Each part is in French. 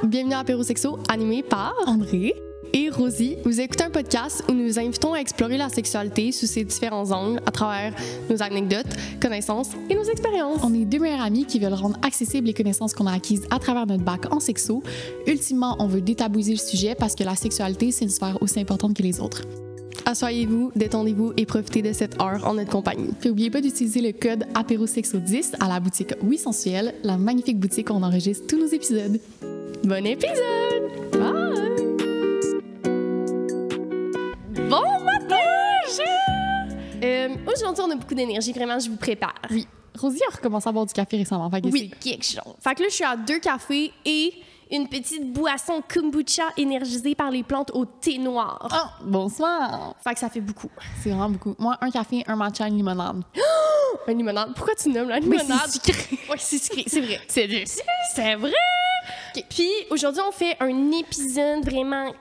Bienvenue à Apéro Sexo, animé par André et Rosie. Vous écoutez un podcast où nous vous invitons à explorer la sexualité sous ses différents angles à travers nos anecdotes, connaissances et nos expériences. On est deux meilleures amies qui veulent rendre accessibles les connaissances qu'on a acquises à travers notre bac en sexo. Ultimement, on veut détabouiser le sujet parce que la sexualité, c'est une sphère aussi importante que les autres. Asseyez-vous, détendez-vous et profitez de cette heure en notre compagnie. Puis n'oubliez pas d'utiliser le code APÉROSEXO10 à la boutique Oui Sensuelle, la magnifique boutique où on enregistre tous nos épisodes. Bon épisode! Bye! Bon matin! Aujourd'hui, on a beaucoup d'énergie, vraiment, je vous prépare. Oui. Rosie a recommencé à boire du café récemment. Fait que Oui, quelque chose. Fait que là, je suis à 2 cafés et une petite boisson kombucha énergisée par les plantes au thé noir. Oh, bonsoir! Fait que ça fait beaucoup. C'est vraiment beaucoup. Moi, un café, un matcha, une limonade. Une limonade. Pourquoi tu nommes la limonade? Mais c'est sucré. Oui, c'est sucré, c'est vrai. C'est vrai! Okay. Puis aujourd'hui, on fait un épisode vraiment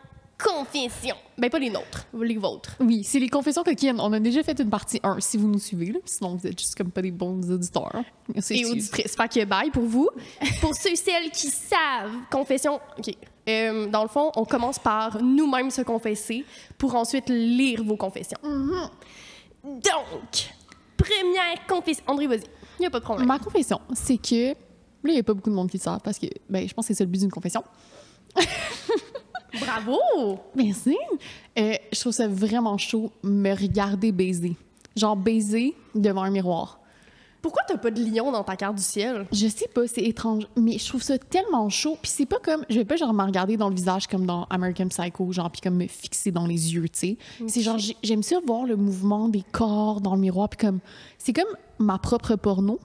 confession. Ben pas les nôtres, les vôtres. Oui, c'est les confessions coquines. On a déjà fait une partie 1, si vous nous suivez. Là. Sinon, vous êtes juste comme pas des bons auditeurs. Et auditrices. Fait que bye pour vous. Pour ceux et celles qui savent, confession... OK. Dans le fond, on commence par nous-mêmes se confesser pour ensuite lire vos confessions. Mm-hmm. Donc, première confession. André, vas-y. Il n'y a pas de problème. Ma confession, c'est que... Là, il n'y a pas beaucoup de monde qui le savent parce que, ben, je pense que c'est ça le but d'une confession. Bravo! Merci! Je trouve ça vraiment chaud, me regarder baiser. Genre baiser devant un miroir. Pourquoi t'as pas de lion dans ta carte du ciel? Je sais pas, c'est étrange, mais je trouve ça tellement chaud. Puis c'est pas comme... Je vais pas genre me regarder dans le visage comme dans American Psycho, genre, puis comme me fixer dans les yeux, tu sais. Okay. C'est genre, j'aime ça voir le mouvement des corps dans le miroir, puis comme... C'est comme ma propre porno.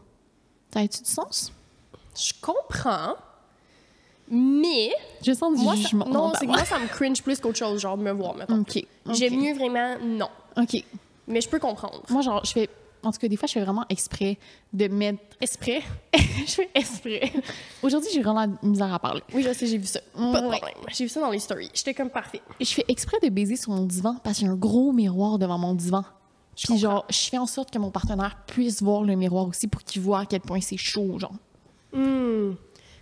Ça a-tu du sens? Je comprends, mais... Je sens du jugement. Non, c'est que moi, ça me cringe plus qu'autre chose, genre me voir, mettons. OK. J'aime mieux vraiment non. OK. Mais je peux comprendre. Moi, genre, je fais... En tout cas, des fois, je fais vraiment exprès de mettre... Exprès? Je fais exprès. Aujourd'hui, j'ai vraiment la misère à parler. Oui, je sais, j'ai vu ça. Pas de problème. J'ai vu ça dans les stories. J'étais comme parfait. Je fais exprès de baiser sur mon divan parce qu'il y a un gros miroir devant mon divan. Puis genre, je fais en sorte que mon partenaire puisse voir le miroir aussi pour qu'il voit à quel point c'est chaud, genre.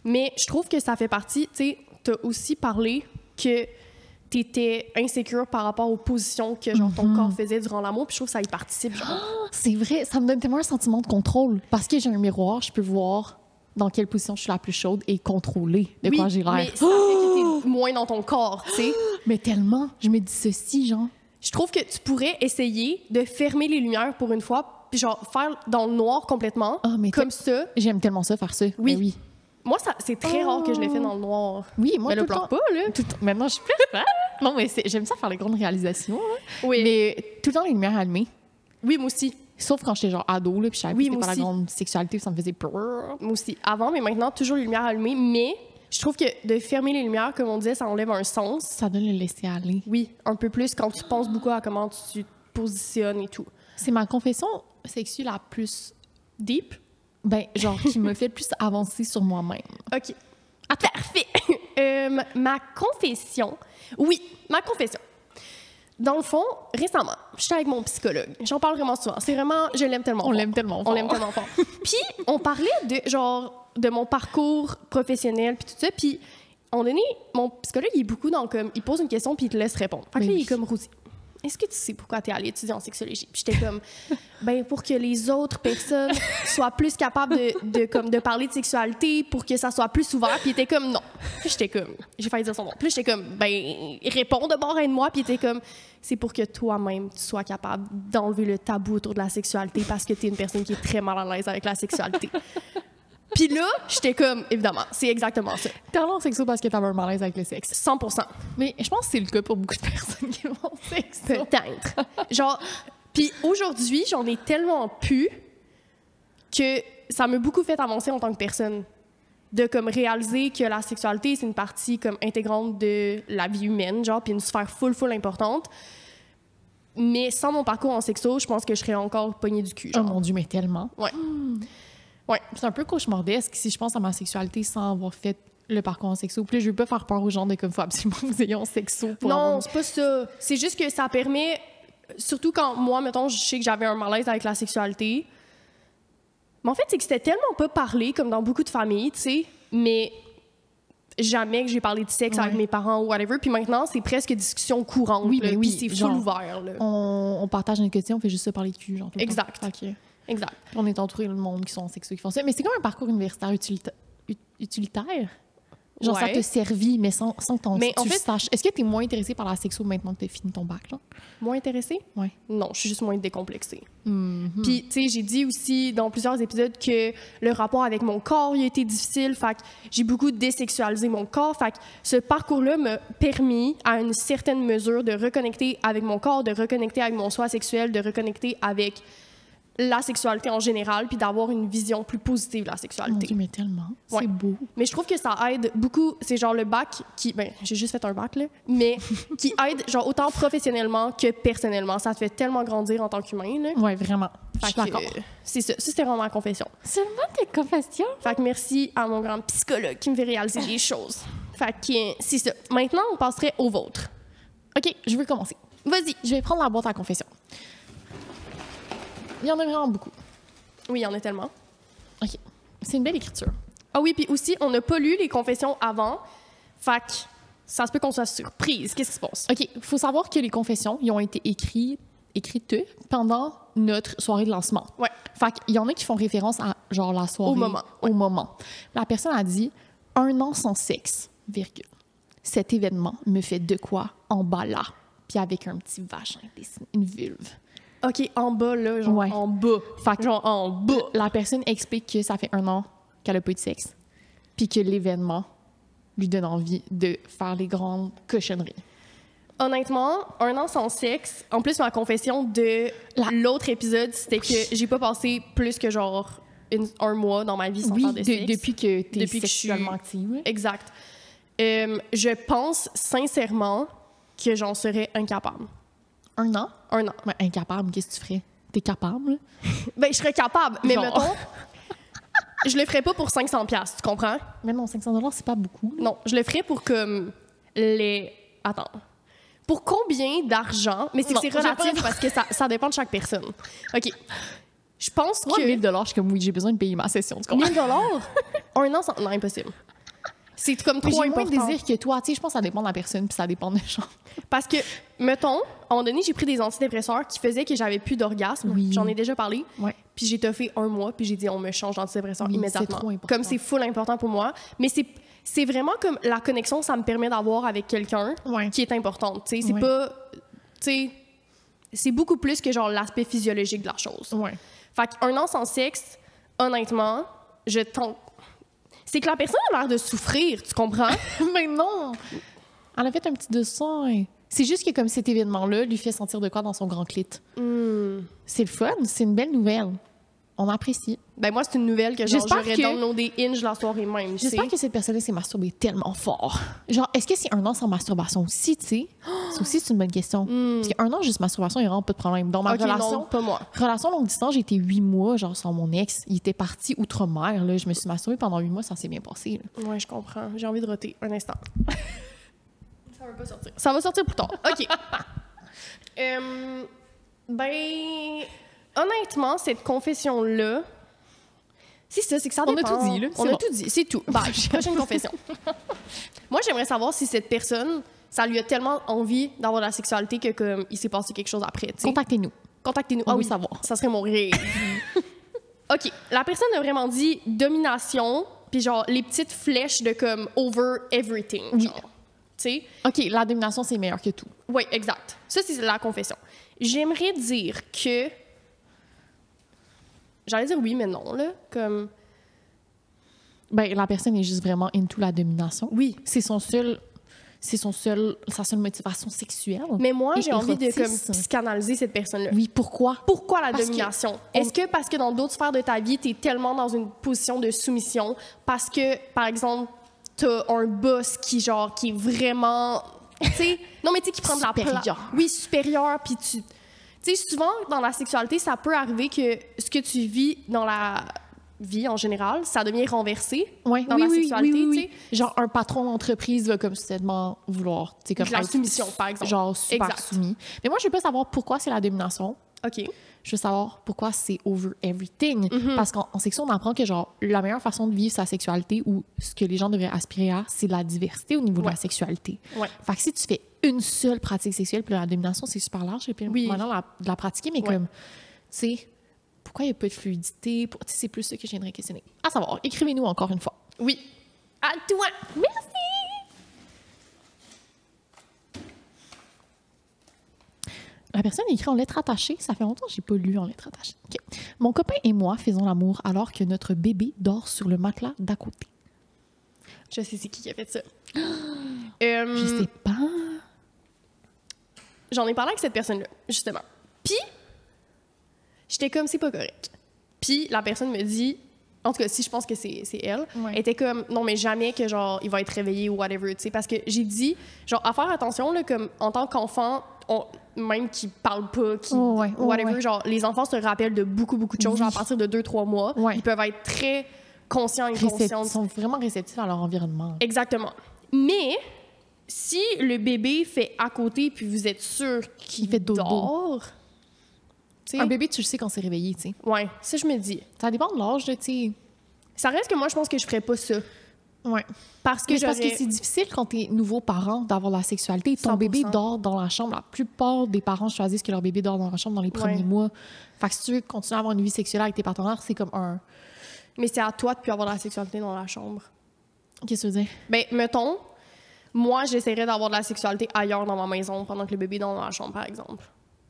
Mais je trouve que ça fait partie... Tu sais, t'as aussi parlé que t'étais insécure par rapport aux positions que genre ton corps faisait durant l'amour, puis je trouve que ça y participe. Genre. Oh, c'est vrai, ça me donne tellement un sentiment de contrôle. Parce que j'ai un miroir, je peux voir dans quelle position je suis la plus chaude et contrôler de quoi j'ai l'air. Mais ça fait que t'es moins dans ton corps, tu sais. Mais tellement, je me dis ceci, genre. Je trouve que tu pourrais essayer de fermer les lumières pour une fois, puis genre faire dans le noir complètement, comme ça. J'aime tellement ça, faire ça. Oui. Ben oui. Moi, c'est très rare que je l'ai fait dans le noir. Oui, moi, mais le pleure pas, là. Maintenant, je pleure pas. Non, mais j'aime ça faire les grandes réalisations. Là. Oui. Mais tout le temps, les lumières allumées. Oui, moi aussi. Sauf quand j'étais genre ado, là, puis je savais oui, pas c'était pas la grande sexualité, ça me faisait peur. Moi aussi. Avant, mais maintenant, toujours les lumières allumées. Mais je trouve que de fermer les lumières, comme on disait, ça enlève un sens. Ça donne le laisser aller. Oui, un peu plus quand tu penses beaucoup à comment tu te positionnes et tout. C'est ma confession sexuelle la plus deep. Ben, genre, qui me fait le plus avancer sur moi-même. OK. Ah, parfait! Ma confession... Oui, ma confession. Dans le fond, récemment, j'étais avec mon psychologue. J'en parle vraiment souvent. C'est vraiment... Je l'aime tellement fort. On l'aime tellement fort. On l'aime tellement fort. Puis, on parlait de mon parcours professionnel, puis tout ça. Puis, à un moment donné, mon psychologue, il est beaucoup dans comme... Il pose une question, puis il te laisse répondre. Fait que là, il est comme, Rosie, est-ce que tu sais pourquoi tu es allée étudier en sexologie? Puis j'étais comme, ben pour que les autres personnes soient plus capables de parler de sexualité, pour que ça soit plus ouvert. Puis il était comme, non. Puis j'étais comme, j'ai failli dire son nom. Puis j'étais comme, ben réponds de bord, aide-moi. Puis il était comme, c'est pour que toi-même, tu sois capable d'enlever le tabou autour de la sexualité parce que tu es une personne qui est très mal à l'aise avec la sexualité. Puis là, j'étais comme, évidemment, c'est exactement ça. T'es allé en sexo parce que t'avais un malaise avec le sexe. 100%. Mais je pense que c'est le cas pour beaucoup de personnes qui vont en sexo. Peut-être. Genre, puis aujourd'hui, j'en ai tellement pu que ça m'a beaucoup fait avancer en tant que personne. De comme réaliser que la sexualité, c'est une partie comme intégrante de la vie humaine, genre, puis une sphère full importante. Mais sans mon parcours en sexo, je pense que je serais encore pognée du cul. Genre. Oh mon Dieu, mais tellement. Ouais. Ouais. C'est un peu cauchemardesque si je pense à ma sexualité sans avoir fait le parcours en sexo. Puis là, je veux pas faire peur aux gens de comme faut absolument que vous ayez en sexo. Pour non, c'est pas ça. C'est juste que ça permet, surtout quand moi, mettons, je sais que j'avais un malaise avec la sexualité. Mais en fait, c'est que c'était tellement pas parlé comme dans beaucoup de familles, tu sais. Mais jamais que j'ai parlé de sexe avec mes parents ou whatever. Puis maintenant, c'est presque discussion courante. Oui, là, mais puis oui, c'est full genre, ouvert. Là. On partage notre quotidien, on fait juste ça parler de cul, genre. Tout le temps. Exact. Fait que Exact. on est entouré de monde qui sont sexueux, qui font ça. Mais c'est comme un parcours universitaire utilitaire. Genre, ça Ouais. te servit, mais sans que Mais tu en le fait- saches. Est-ce que tu es moins intéressé par la sexo maintenant que tu as fini ton bac, genre? Moins intéressée? Ouais. Non, je suis juste moins décomplexée. Mhm. Puis, tu sais, j'ai dit aussi dans plusieurs épisodes que le rapport avec mon corps, il a été difficile. Fait que j'ai beaucoup désexualisé mon corps. Fait que ce parcours-là m'a permis, à une certaine mesure, de reconnecter avec mon corps, de reconnecter avec mon soi sexuel, de reconnecter avec la sexualité en général, puis d'avoir une vision plus positive de la Mon sexualité. Dieu, mais tellement. Ouais. C'est beau. Mais je trouve que ça aide beaucoup. C'est genre le bac qui... Ben, j'ai juste fait un bac, là. Mais qui aide, genre, autant professionnellement que personnellement. Ça te fait tellement grandir en tant qu'humain, là. Ouais, vraiment. Je Fait suis que, d'accord. c'est ça. Ça, c'était vraiment ma confession. Seulement tes confessions? Fait que merci à mon grand psychologue qui me fait réaliser des choses. Fait que c'est ça. Maintenant, on passerait au vôtre. OK, je veux commencer. Vas-y. Je vais prendre la boîte à confession. Il y en a vraiment beaucoup. Oui, il y en a tellement. OK. C'est une belle écriture. Ah oui, puis aussi, on n'a pas lu les confessions avant. Fait que ça se peut qu'on soit surprise. Qu'est-ce qui se passe? OK, il faut savoir que les confessions, ils ont été écrites pendant notre soirée de lancement. Ouais. Fait qu'il y en a qui font référence à, genre, la soirée. Au moment, Au moment. La personne a dit « 1 an sans sexe, virgule. Cet événement me fait de quoi en bas là. » Puis avec un petit vagin dessiné, une vulve. OK, en bas, là, genre Ouais. en bas. Fait que Genre en bas. la personne explique que ça fait 1 an qu'elle n'a pas eu de sexe. Puis que l'événement lui donne envie de faire les grandes cochonneries. Honnêtement, 1 an sans sexe. En plus, ma confession de l'autre épisode, c'était que j'ai pas passé plus que genre un mois dans ma vie sans Oui, faire de sexe. depuis que tu es Depuis que je suis- sexuellement active. Exact. Je pense sincèrement que j'en serais incapable. 1 an? 1 an. Ouais, incapable, qu'est-ce que tu ferais? T'es capable? Ben, je serais capable, mais Genre. mettons, je le ferais pas pour 500$, tu comprends? Mais non, 500 $, c'est pas beaucoup. Non, je le ferais pour comme les... Attends. Pour combien d'argent? Mais c'est Non, que c'est j'ai pas relatif parce que ça dépend de chaque personne. OK. Je pense Moi, que... 1000 $, je suis comme, oui, j'ai besoin de payer ma session, tu comprends? 1000$? 1 an sans... Non, impossible. C'est comme Mais trop j'ai moins de important. désir que toi. Tu sais, je pense que ça dépend de la personne, puis ça dépend des gens. Parce que, mettons, à un moment donné, j'ai pris des antidépresseurs qui faisaient que j'avais plus d'orgasme. Oui. J'en ai déjà parlé. Ouais. Puis j'ai toffé 1 mois, puis j'ai dit, on me change d'antidépresseur Oui, immédiatement. c'est trop important. Comme c'est full important pour moi. Mais c'est vraiment comme la connexion que ça me permet d'avoir avec quelqu'un Ouais. qui est importante. Tu sais, c'est Ouais. pas... Tu sais, c'est beaucoup plus que genre l'aspect physiologique de la chose. Ouais. Fait qu'1 an sans sexe, honnêtement, je tente... C'est que la personne a l'air de souffrir, tu comprends? Mais non! Elle a fait un petit dessin. C'est juste que comme cet événement-là lui fait sentir de quoi dans son grand clit. C'est le fun, c'est une belle nouvelle. On apprécie. Ben moi, c'est une nouvelle que genre, J'espère j'aurais que- downloadé Hinge la soirée même, tu sais. J'espère que cette personne-là s'est masturbée tellement fort. Genre, est-ce que c'est 1 an sans masturbation aussi, tu sais? Ça aussi, c'est une bonne question. Parce qu'un an juste masturbation, il n'y a vraiment pas de problème. Dans ma OK, relation, non, pas moi. relation longue distance, j'ai été 8 mois, genre, sans mon ex. Il était parti outre-mer, là. Je me suis masturbée pendant 8 mois, ça s'est bien passé, là. Ouais, je comprends. J'ai envie de roter. Un instant. Ça va pas sortir. Ça va sortir plus tard. OK. Ben, honnêtement, cette confession-là, c'est ça, c'est que ça On a dépend. tout dit, là. On C'est a bon. tout dit, c'est tout. Bye. Prochaine confession. Moi, j'aimerais savoir si cette personne, ça lui a tellement envie d'avoir de la sexualité que comme il s'est passé quelque chose après, tu sais. Contactez-nous. Contactez-nous. On Ah veut oui, savoir. ça serait mon rêve. OK. La personne a vraiment dit domination, puis genre les petites flèches de comme over everything, Oui. genre. Tu sais? OK, la domination, c'est meilleur que tout. Oui, exact. Ça, c'est la confession. J'aimerais dire que... J'allais dire oui, mais non, là. Comme... Ben, la personne est juste vraiment into la domination. Oui. C'est sa seule motivation sexuelle. Mais moi, Et j'ai envie de comme, érotisme. psychanalyser cette personne-là. Oui, pourquoi? Pourquoi la Parce que domination? on- Est-ce que parce que dans d'autres sphères de ta vie, tu es tellement dans une position de soumission? Parce que, par exemple, tu as un boss qui est vraiment... Tu sais, non, mais tu sais, qui prend de la place. Supérieur. Oui, supérieur. Puis tu sais, souvent, dans la sexualité, ça peut arriver que ce que tu vis dans la vie en général, ça devient renversé Ouais, dans oui, la oui, sexualité, oui, oui, tu sais. oui. Genre, un patron d'entreprise va comme soudainement vouloir, tu sais, comme De la être soumission, par exemple. Genre, super Exact. soumis. Mais moi, je veux pas savoir pourquoi c'est la domination. OK. je veux savoir pourquoi c'est over everything. Parce qu'en section, on apprend que, genre, la meilleure façon de vivre sa sexualité ou ce que les gens devraient aspirer à, c'est la diversité au niveau de la sexualité. Ouais. Fait que si tu fais une seule pratique sexuelle, puis la domination, c'est super large, et puis maintenant, de la pratiquer, mais comme, tu sais, pourquoi il n'y a pas de fluidité? Tu sais, c'est plus ça que je viendrais questionner. À savoir, écrivez-nous encore une fois. Oui. À toi. Merci. La personne écrit en lettres attachées. Ça fait longtemps que je n'ai pas lu en lettres attachées. OK. Mon copain et moi faisons l'amour alors que notre bébé dort sur le matelas d'à côté. Je sais c'est qui a fait ça. Je sais pas. J'en ai parlé avec cette personne-là, justement. Puis, j'étais comme, c'est pas correct. Puis, la personne me dit, en tout cas, si je pense que c'est elle, elle était comme, non, mais jamais que, genre, il va être réveillé ou whatever, tu sais, parce que j'ai dit, genre, à faire attention, là, comme, en tant qu'enfant, même qui parle pas, qui whatever, genre, les enfants se rappellent de beaucoup, beaucoup de choses, genre, à partir de 2-3 mois, ils peuvent être très conscients et conscients. Ils sont vraiment réceptifs à leur environnement. Exactement. Mais si le bébé fait à côté puis vous êtes sûr qu'il fait dodo. dort, un bébé, tu le sais quand c'est réveillé, tu sais. Ouais, ça je me dis. Ça dépend de l'âge, tu sais. Ça reste que moi je pense que je ferais pas ça. Ouais. Parce que c'est difficile quand t'es nouveau parent d'avoir la sexualité. Ton 100%. Bébé dort dans la chambre. La plupart des parents choisissent que leur bébé dort dans la chambre dans les premiers mois. Fait que si tu veux continuer à avoir une vie sexuelle avec tes partenaires, c'est comme un... Mais c'est à toi de plus avoir de la sexualité dans la chambre. Qu'est-ce que tu veux dire? Ben, mettons, moi, j'essaierais d'avoir de la sexualité ailleurs dans ma maison pendant que le bébé est dans la chambre, par exemple.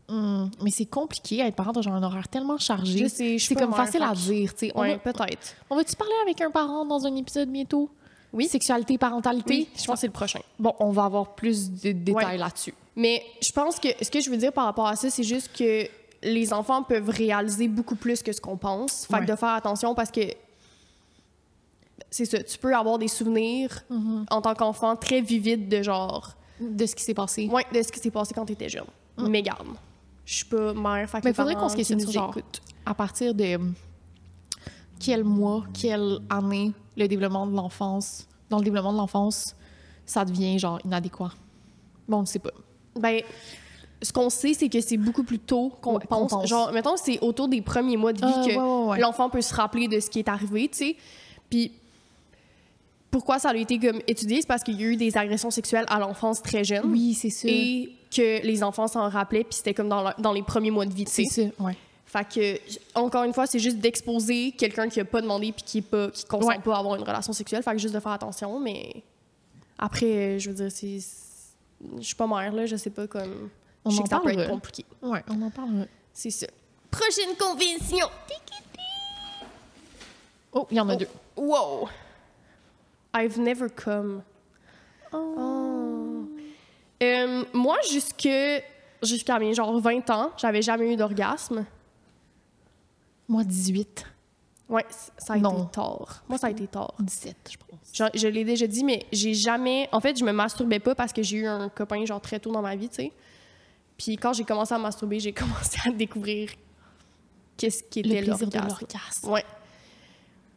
Mais c'est compliqué à être parent dans genre un horaire tellement chargé. Je sais, c'est comme facile à dire, tu sais. Oui, peut-être. On va-tu parler avec un parent dans un épisode bientôt? Oui. Sexualité, parentalité? Oui, je pense que c'est le prochain. Bon, on va avoir plus de détails là-dessus. Mais je pense que ce que je veux dire par rapport à ça, c'est juste que les enfants peuvent réaliser beaucoup plus que ce qu'on pense. Fait que de faire attention parce que c'est ça, tu peux avoir des souvenirs en tant qu'enfant très vivides de genre... De ce qui s'est passé. Oui, de ce qui s'est passé quand tu étais jeune. Mais garde, je suis pas mère, fait que mais il faudrait qu'on se questionne sur genre, à partir de quel mois, quelle année le développement de l'enfance, dans le développement de l'enfance, ça devient genre inadéquat. Bon, on ne sait pas. Ben, ce qu'on sait, c'est que c'est beaucoup plus tôt qu'on pense. Genre, mettons, c'est autour des premiers mois de vie que l'enfant peut se rappeler de ce qui est arrivé, tu sais. Puis, pourquoi ça a été comme étudié? C'est parce qu'il y a eu des agressions sexuelles à l'enfance très jeune. Oui, c'est sûr. Et que les enfants s'en rappelaient, puis c'était comme dans les premiers mois de vie, tu sais. C'est ça, ouais. Fait que, encore une fois, c'est juste d'exposer quelqu'un qui a pas demandé puis qui consent pas à avoir une relation sexuelle. Fait que juste de faire attention, mais après, je veux dire, je suis pas mère, là, je sais pas, comme... Je sais que ça peut être compliqué. Ouais, on en parlera. C'est ça. Prochaine convention! Oh, il y en a deux. Wow! I've never come. Moi, jusqu'à mes genre 20 ans, j'avais jamais eu d'orgasme. Moi, 18. Ouais, ça a été tard. Moi, ça a été tard. 17, je pense. Je l'ai déjà dit, mais j'ai jamais... En fait, je me masturbais pas parce que j'ai eu un copain genre très tôt dans ma vie, tu sais. Puis quand j'ai commencé à masturber, j'ai commencé à découvrir qu'est-ce qui était l'orgasme. Ouais.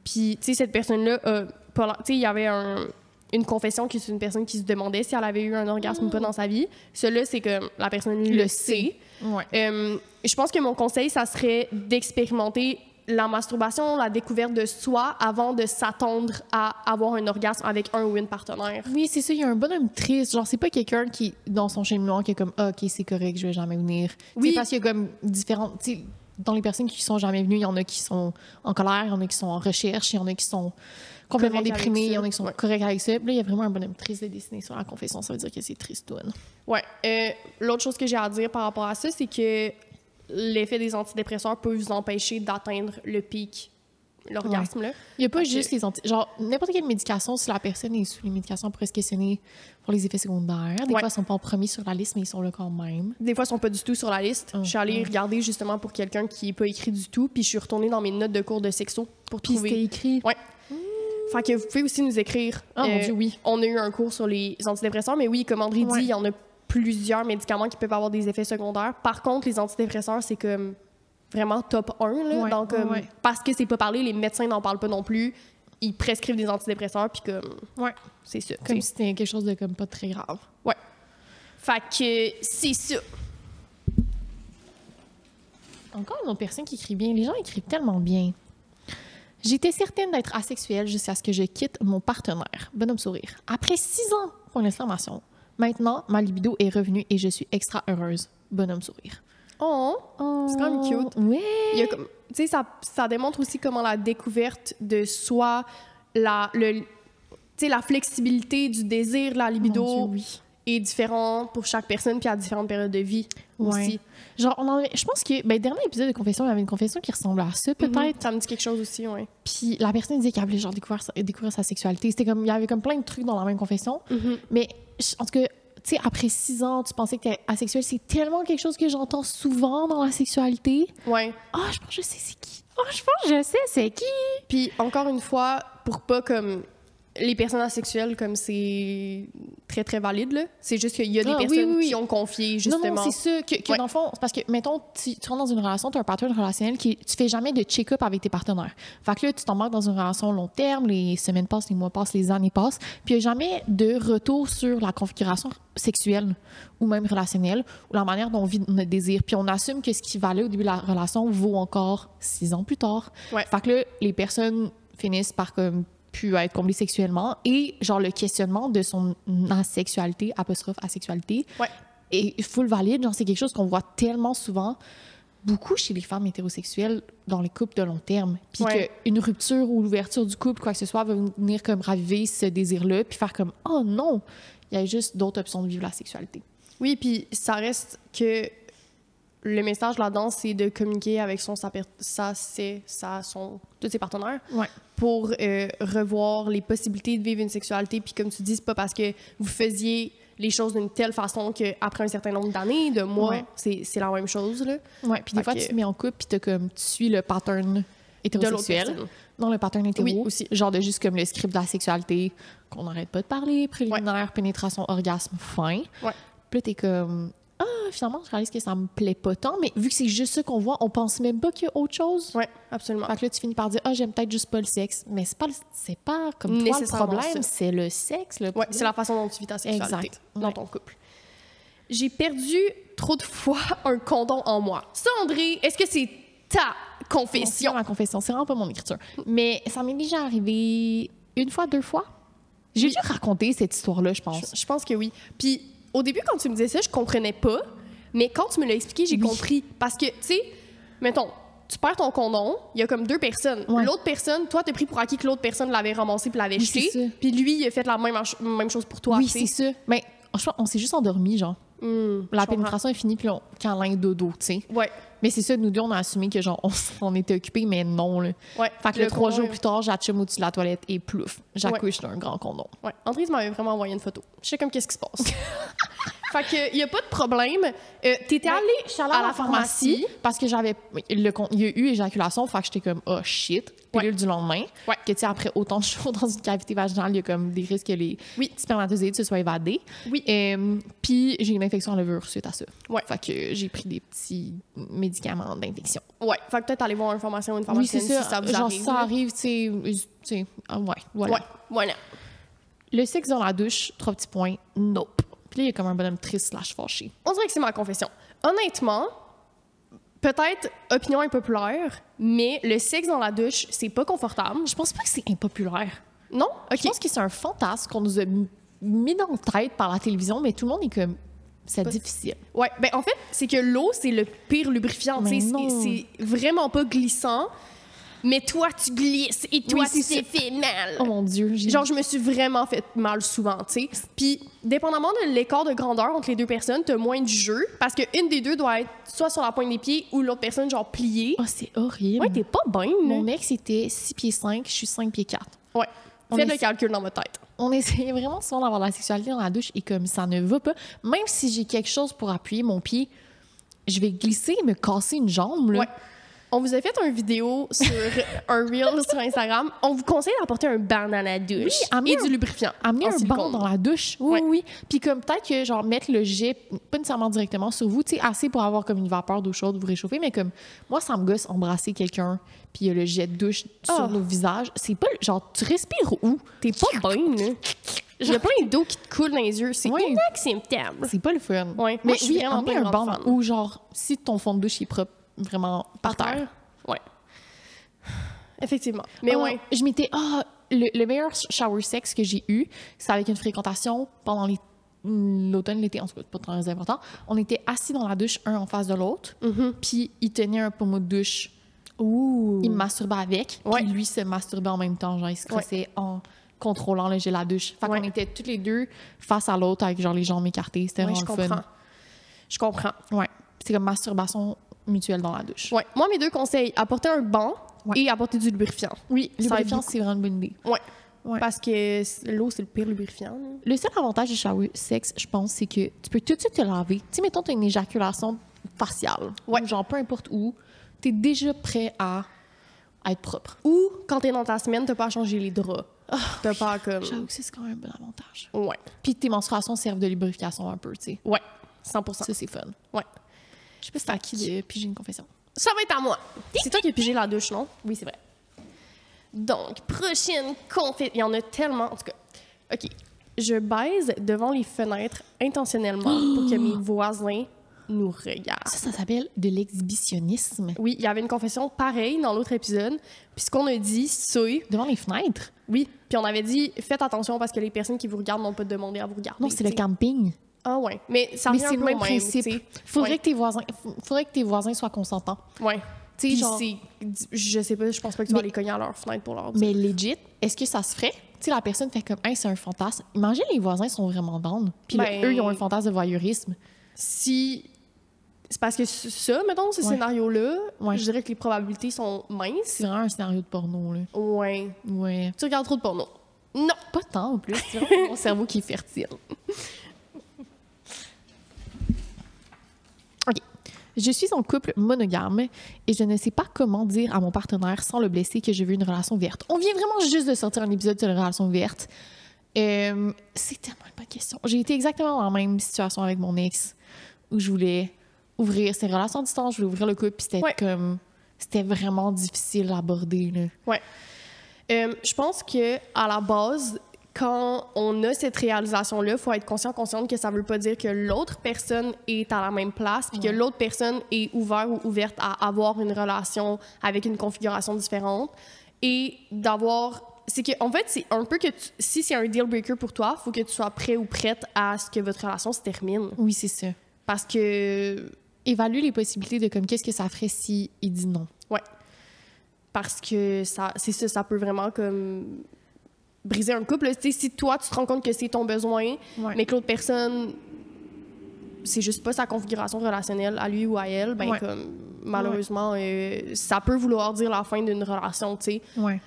Puis, tu sais, cette personne-là, tu sais, il y avait une confession que c'est une personne qui se demandait si elle avait eu un orgasme ou pas dans sa vie. Cela, c'est que la personne le sait. Ouais. Je pense que mon conseil, ça serait d'expérimenter la masturbation, la découverte de soi avant de s'attendre à avoir un orgasme avec un ou une partenaire. Oui, c'est ça, il y a un bonhomme triste. Genre, c'est pas quelqu'un qui, dans son cheminement, qui est comme OK, c'est correct, je vais jamais venir. Oui. Parce qu'il y a comme différentes... Dans les personnes qui sont jamais venues, il y en a qui sont en colère, il y en a qui sont en recherche, il y en a qui sont complètement déprimés, il y en a qui sont corrects avec ça. Puis là, il y a vraiment un bonhomme triste de dessiner sur la confession. Ça veut dire que c'est triste, toi. Ouais. L'autre chose que j'ai à dire par rapport à ça, c'est que l'effet des antidépresseurs peut vous empêcher d'atteindre le pic, l'orgasme. Là. Il n'y a pas juste les genre, n'importe quelle médication, si la personne est sous les médications, on pourrait se questionner pour les effets secondaires. Des fois, ils ne sont pas en premier sur la liste, mais ils sont là quand même. Des fois, ils ne sont pas du tout sur la liste. Je suis allée regarder justement pour quelqu'un qui n'est pas écrit du tout, puis je suis retournée dans mes notes de cours de sexo pour trouver... Puis c'était écrit? Ouais. Fait que vous pouvez aussi nous écrire. Mon Dieu, oui. On a eu un cours sur les antidépresseurs, mais oui, comme André dit, il y en a plusieurs médicaments qui peuvent avoir des effets secondaires. Par contre, les antidépresseurs, c'est comme vraiment top 1. Là, donc, parce que c'est pas parlé, les médecins n'en parlent pas non plus. Ils prescrivent des antidépresseurs, puis comme... c'est ça. Comme si c'était quelque chose de comme pas très grave. Ouais. Fait que c'est ça. Encore une autre personne qui écrit bien. Les gens écrivent tellement bien. J'étais certaine d'être asexuelle jusqu'à ce que je quitte mon partenaire. Bonhomme sourire. Après 6 ans, point d'exclamation. Maintenant, ma libido est revenue et je suis extra heureuse. Bonhomme sourire. Oh, c'est quand même cute. Ouais. Il y a comme, tu sais, ça démontre aussi comment la découverte de soi, tu sais, la flexibilité du désir, la libido Mon Dieu, oui. est différent pour chaque personne puis à différentes périodes de vie aussi. Genre, je pense que, dernier épisode de Confession, il y avait une confession qui ressemblait à ça, peut-être. Ça me dit quelque chose aussi, oui. Puis la personne disait qu'elle voulait genre découvrir sa sexualité. C'était comme, il y avait comme plein de trucs dans la même confession. Mais, en tout cas, tu sais, après 6 ans, tu pensais que t'es asexuel. C'est tellement quelque chose que j'entends souvent dans la sexualité. Ouais. Ah, je pense que je sais c'est qui. Ah, je pense que je sais c'est qui. Puis, encore une fois, pour pas comme... Les personnes asexuelles, comme c'est très, très valide, là. C'est juste qu'il y a des personnes qui ont confié, justement. Non, c'est ça. Que dans le fond, parce que, mettons, tu rentres dans une relation, tu as un pattern relationnel tu fais jamais de check-up avec tes partenaires. Fait que là, tu t'embarques dans une relation long terme, les semaines passent, les mois passent, les années passent, puis il n'y a jamais de retour sur la configuration sexuelle ou même relationnelle ou la manière dont on vit notre désir. Puis on assume que ce qui valait au début de la relation vaut encore 6 ans plus tard. Ouais. Fait que là, les personnes finissent par comme pu être comblé sexuellement et genre le questionnement de son asexualité, asexualité, est full valide. Genre c'est quelque chose qu'on voit tellement souvent, beaucoup chez les femmes hétérosexuelles dans les couples de long terme. Puis qu'une rupture ou l'ouverture du couple, quoi que ce soit, va venir comme raviver ce désir-là puis faire comme « Oh non! » Il y a juste d'autres options de vivre la sexualité. Oui, puis ça reste que le message là-dedans, c'est de communiquer avec tous ses partenaires pour revoir les possibilités de vivre une sexualité. Puis comme tu dis, c'est pas parce que vous faisiez les choses d'une telle façon qu'après un certain nombre d'années, de mois, c'est la même chose. Là. Ouais, puis des fois, tu te mets en couple puis tu suis le pattern hétérosexuel. Non, le pattern hétéro. Oui, aussi. Genre de juste comme le script de la sexualité, qu'on n'arrête pas de parler, préliminaire, pénétration, orgasme, fin. Ouais. Puis là, t'es comme... Ah, finalement, je réalise que ça me plaît pas tant, mais vu que c'est juste ça qu'on voit, on pense même pas qu'il y a autre chose. Oui, absolument. Fait que là, tu finis par dire, j'aime peut-être juste pas le sexe. Mais c'est pas comme toi le problème, c'est le sexe. Oui, c'est la façon dont tu vis ta sexualité dans ton couple. J'ai perdu trop de fois un condom en moi. Ça, André, est-ce que c'est ta confession? C'est ma confession, c'est vraiment pas mon écriture. Mais ça m'est déjà arrivé 1 fois, 2 fois. J'ai dû raconter cette histoire-là, je pense. Je pense que oui. Puis au début, quand tu me disais ça, je comprenais pas. Mais quand tu me l'as expliqué, j'ai compris. Parce que, tu sais, mettons, tu perds ton condom, il y a comme 2 personnes. L'autre personne, toi, t'as pris pour acquis que l'autre personne l'avait ramassé puis l'avait jeté. Puis lui, il a fait la même chose pour toi. Oui, c'est ça. Mais on s'est juste endormi, genre. La pénétration est finie, puis câlin dodo, tu sais. Ouais. Mais c'est ça, nous deux, on a assumé que genre on était occupés, mais non, là. Ouais. Fait que 3 jours plus tard, j'achum au-dessus de la toilette et plouf, j'accouche d'un grand condom. Ouais. André m'avait vraiment envoyé une photo. Je sais comme qu'est-ce qui se passe. Fait que y a pas de problème. T'étais allée à la pharmacie parce que il y a eu éjaculation, fait que j'étais comme oh shit, pilule du lendemain. Que tu sais après autant de jours dans une cavité vaginale, il y a comme des risques que les spermatozoïdes se soient évadés. Oui. Puis j'ai une infection à la levure suite à ça. Ouais. Fait que j'ai pris des petits médicaments d'infection. Ouais. Fait que peut-être aller voir une pharmacien ou une pharmacienne si ça vous arrive. Ça arrive, tu sais, voilà. Ouais, voilà. Le sexe dans la douche, 3 petits points, nope. Puis là, il y a comme un bonhomme triste / fâché. On dirait que c'est ma confession. Honnêtement, peut-être opinion impopulaire, mais le sexe dans la douche, c'est pas confortable. Je pense pas que c'est impopulaire. Non? OK. Je pense que c'est un fantasme qu'on nous a mis dans la tête par la télévision, mais tout le monde est comme... C'est difficile. Ouais, ben en fait, c'est que l'eau, c'est le pire lubrifiant. C'est vraiment pas glissant. Mais toi, tu glisses et toi, tu t'es fait mal. Oh mon Dieu. Genre, je me suis vraiment fait mal souvent, tu sais. Puis, dépendamment de l'écart de grandeur entre les 2 personnes, t'as moins de jeu parce qu'une des 2 doit être soit sur la pointe des pieds ou l'autre personne, genre, pliée. Oh, c'est horrible. Ouais, t'es pas bien. Mon ex était 6 pieds 5, je suis 5 pieds 4. Ouais. Faites le calcul dans votre tête. On essayait vraiment souvent d'avoir de la sexualité dans la douche et comme ça ne va pas, même si j'ai quelque chose pour appuyer mon pied, je vais glisser et me casser une jambe, là. Ouais. On vous a fait une vidéo sur un reel sur Instagram. On vous conseille d'apporter un banc dans la douche et du lubrifiant. Amener un banc dans la douche. Oui. Puis comme peut-être que genre mettre le jet, pas nécessairement directement sur vous, tu sais, assez pour avoir comme une vapeur d'eau chaude, vous réchauffer, mais comme moi, ça me gosse embrasser quelqu'un, puis il y a le jet de douche sur nos visages. C'est pas genre, tu respires où? T'es pas bien, là. Il y a plein d'eau qui te coule dans les yeux. C'est inacceptable. C'est pas le fun. Ouais. Mais oui, amener un banc où genre, si ton fond de douche est propre, vraiment par terre. Ouais. Effectivement. Mais ouais. Je m'étais... le meilleur shower sex que j'ai eu, c'est avec une fréquentation pendant l'automne, l'été, en tout cas, pas très important. On était assis dans la douche, un en face de l'autre, puis il tenait un pommeau de douche. Ouh. Il me masturbait avec, Ouais. puis lui se masturbait en même temps. Genre, il se crossait en contrôlant le jet de la douche. Fait qu'on était toutes les deux face à l'autre avec genre les jambes écartées. C'était vraiment le fun. Je comprends. Ouais. C'est comme masturbation mutuelle dans la douche. Ouais. Moi, mes deux conseils, apporter un banc et apporter du lubrifiant. Oui, le Ça lubrifiant, aide c'est vraiment une bonne idée. Ouais. Ouais. Parce que l'eau, c'est le pire lubrifiant. Là. Le seul avantage du shower sex, je pense, c'est que tu peux tout de suite te laver. Tu sais, mettons, tu as une éjaculation faciale. Ouais. Ou genre, peu importe où, tu es déjà prêt à être propre. Ou, quand t'es dans ta semaine, t'as pas à changer les draps. T'as pas comme... J'avoue que c'est quand même un bon avantage. Ouais. Puis tes menstruations servent de lubrification un peu, tu sais. Ouais. 100%. Ça, c'est fun. Ouais. Je sais pas si c'est à qui de piger une confession. Ça va être à moi. C'est toi qui as pigé la douche, non? Oui, c'est vrai. Donc, prochaine confession. Il y en a tellement. En tout cas, OK. Je baise devant les fenêtres intentionnellement pour que mes voisins nous regardent. Ça s'appelle de l'exhibitionnisme. Oui, il y avait une confession pareille dans l'autre épisode. Puis ce qu'on a dit, c'est... Devant les fenêtres? Oui. Puis on avait dit, faites attention parce que les personnes qui vous regardent n'ont pas demandé à vous regarder. Non, c'est le camping. Ah ouais. Mais ça Mais revient c'est un le peu même au même, principe. t'sais. Faudrait que tes voisins soient consentants. Ouais. Tu sais, Puis genre... je sais pas, je pense pas que tu vas les cogner à leur fenêtre pour leur dire. Mais legit, est-ce que ça se ferait? Tu sais, la personne fait comme, hey, c'est un fantasme. Imagine, les voisins sont vraiment down. Puis Ben, eux, ils ont un fantasme de voyeurisme. Si... C'est parce que ça, mettons, ce scénario-là, je dirais que les probabilités sont minces. C'est vraiment un scénario de porno, là. Ouais. Ouais. Tu regardes trop de porno. Non. Pas tant, en plus. C'est vraiment mon cerveau qui est fertile. OK. Je suis en couple monogame et je ne sais pas comment dire à mon partenaire sans le blesser que je veux une relation verte. On vient vraiment juste de sortir un épisode sur les relations vertes. C'est tellement une bonne question. J'ai été exactement dans la même situation avec mon ex où je voulais ouvrir ses relations à distance, je voulais ouvrir le couple, puis c'était comme... C'était vraiment difficile à aborder, là. Ouais. Je pense que à la base, quand on a cette réalisation-là, il faut être consciente que ça veut pas dire que l'autre personne est à la même place, puis que l'autre personne est ouverte ou ouverte à avoir une relation avec une configuration différente. Et d'avoir... C'est que, en fait, c'est un peu que si c'est un deal breaker pour toi, il faut que tu sois prêt ou prête à ce que votre relation se termine. Oui, c'est ça. Parce que... Évalue les possibilités de comme qu'est-ce que ça ferait si il dit non. Ouais. Parce que ça peut vraiment comme briser un couple. Tu sais, si toi, tu te rends compte que c'est ton besoin, mais que l'autre personne, c'est juste pas sa configuration relationnelle à lui ou à elle, ben comme malheureusement, ça peut vouloir dire la fin d'une relation, tu sais. Ouais.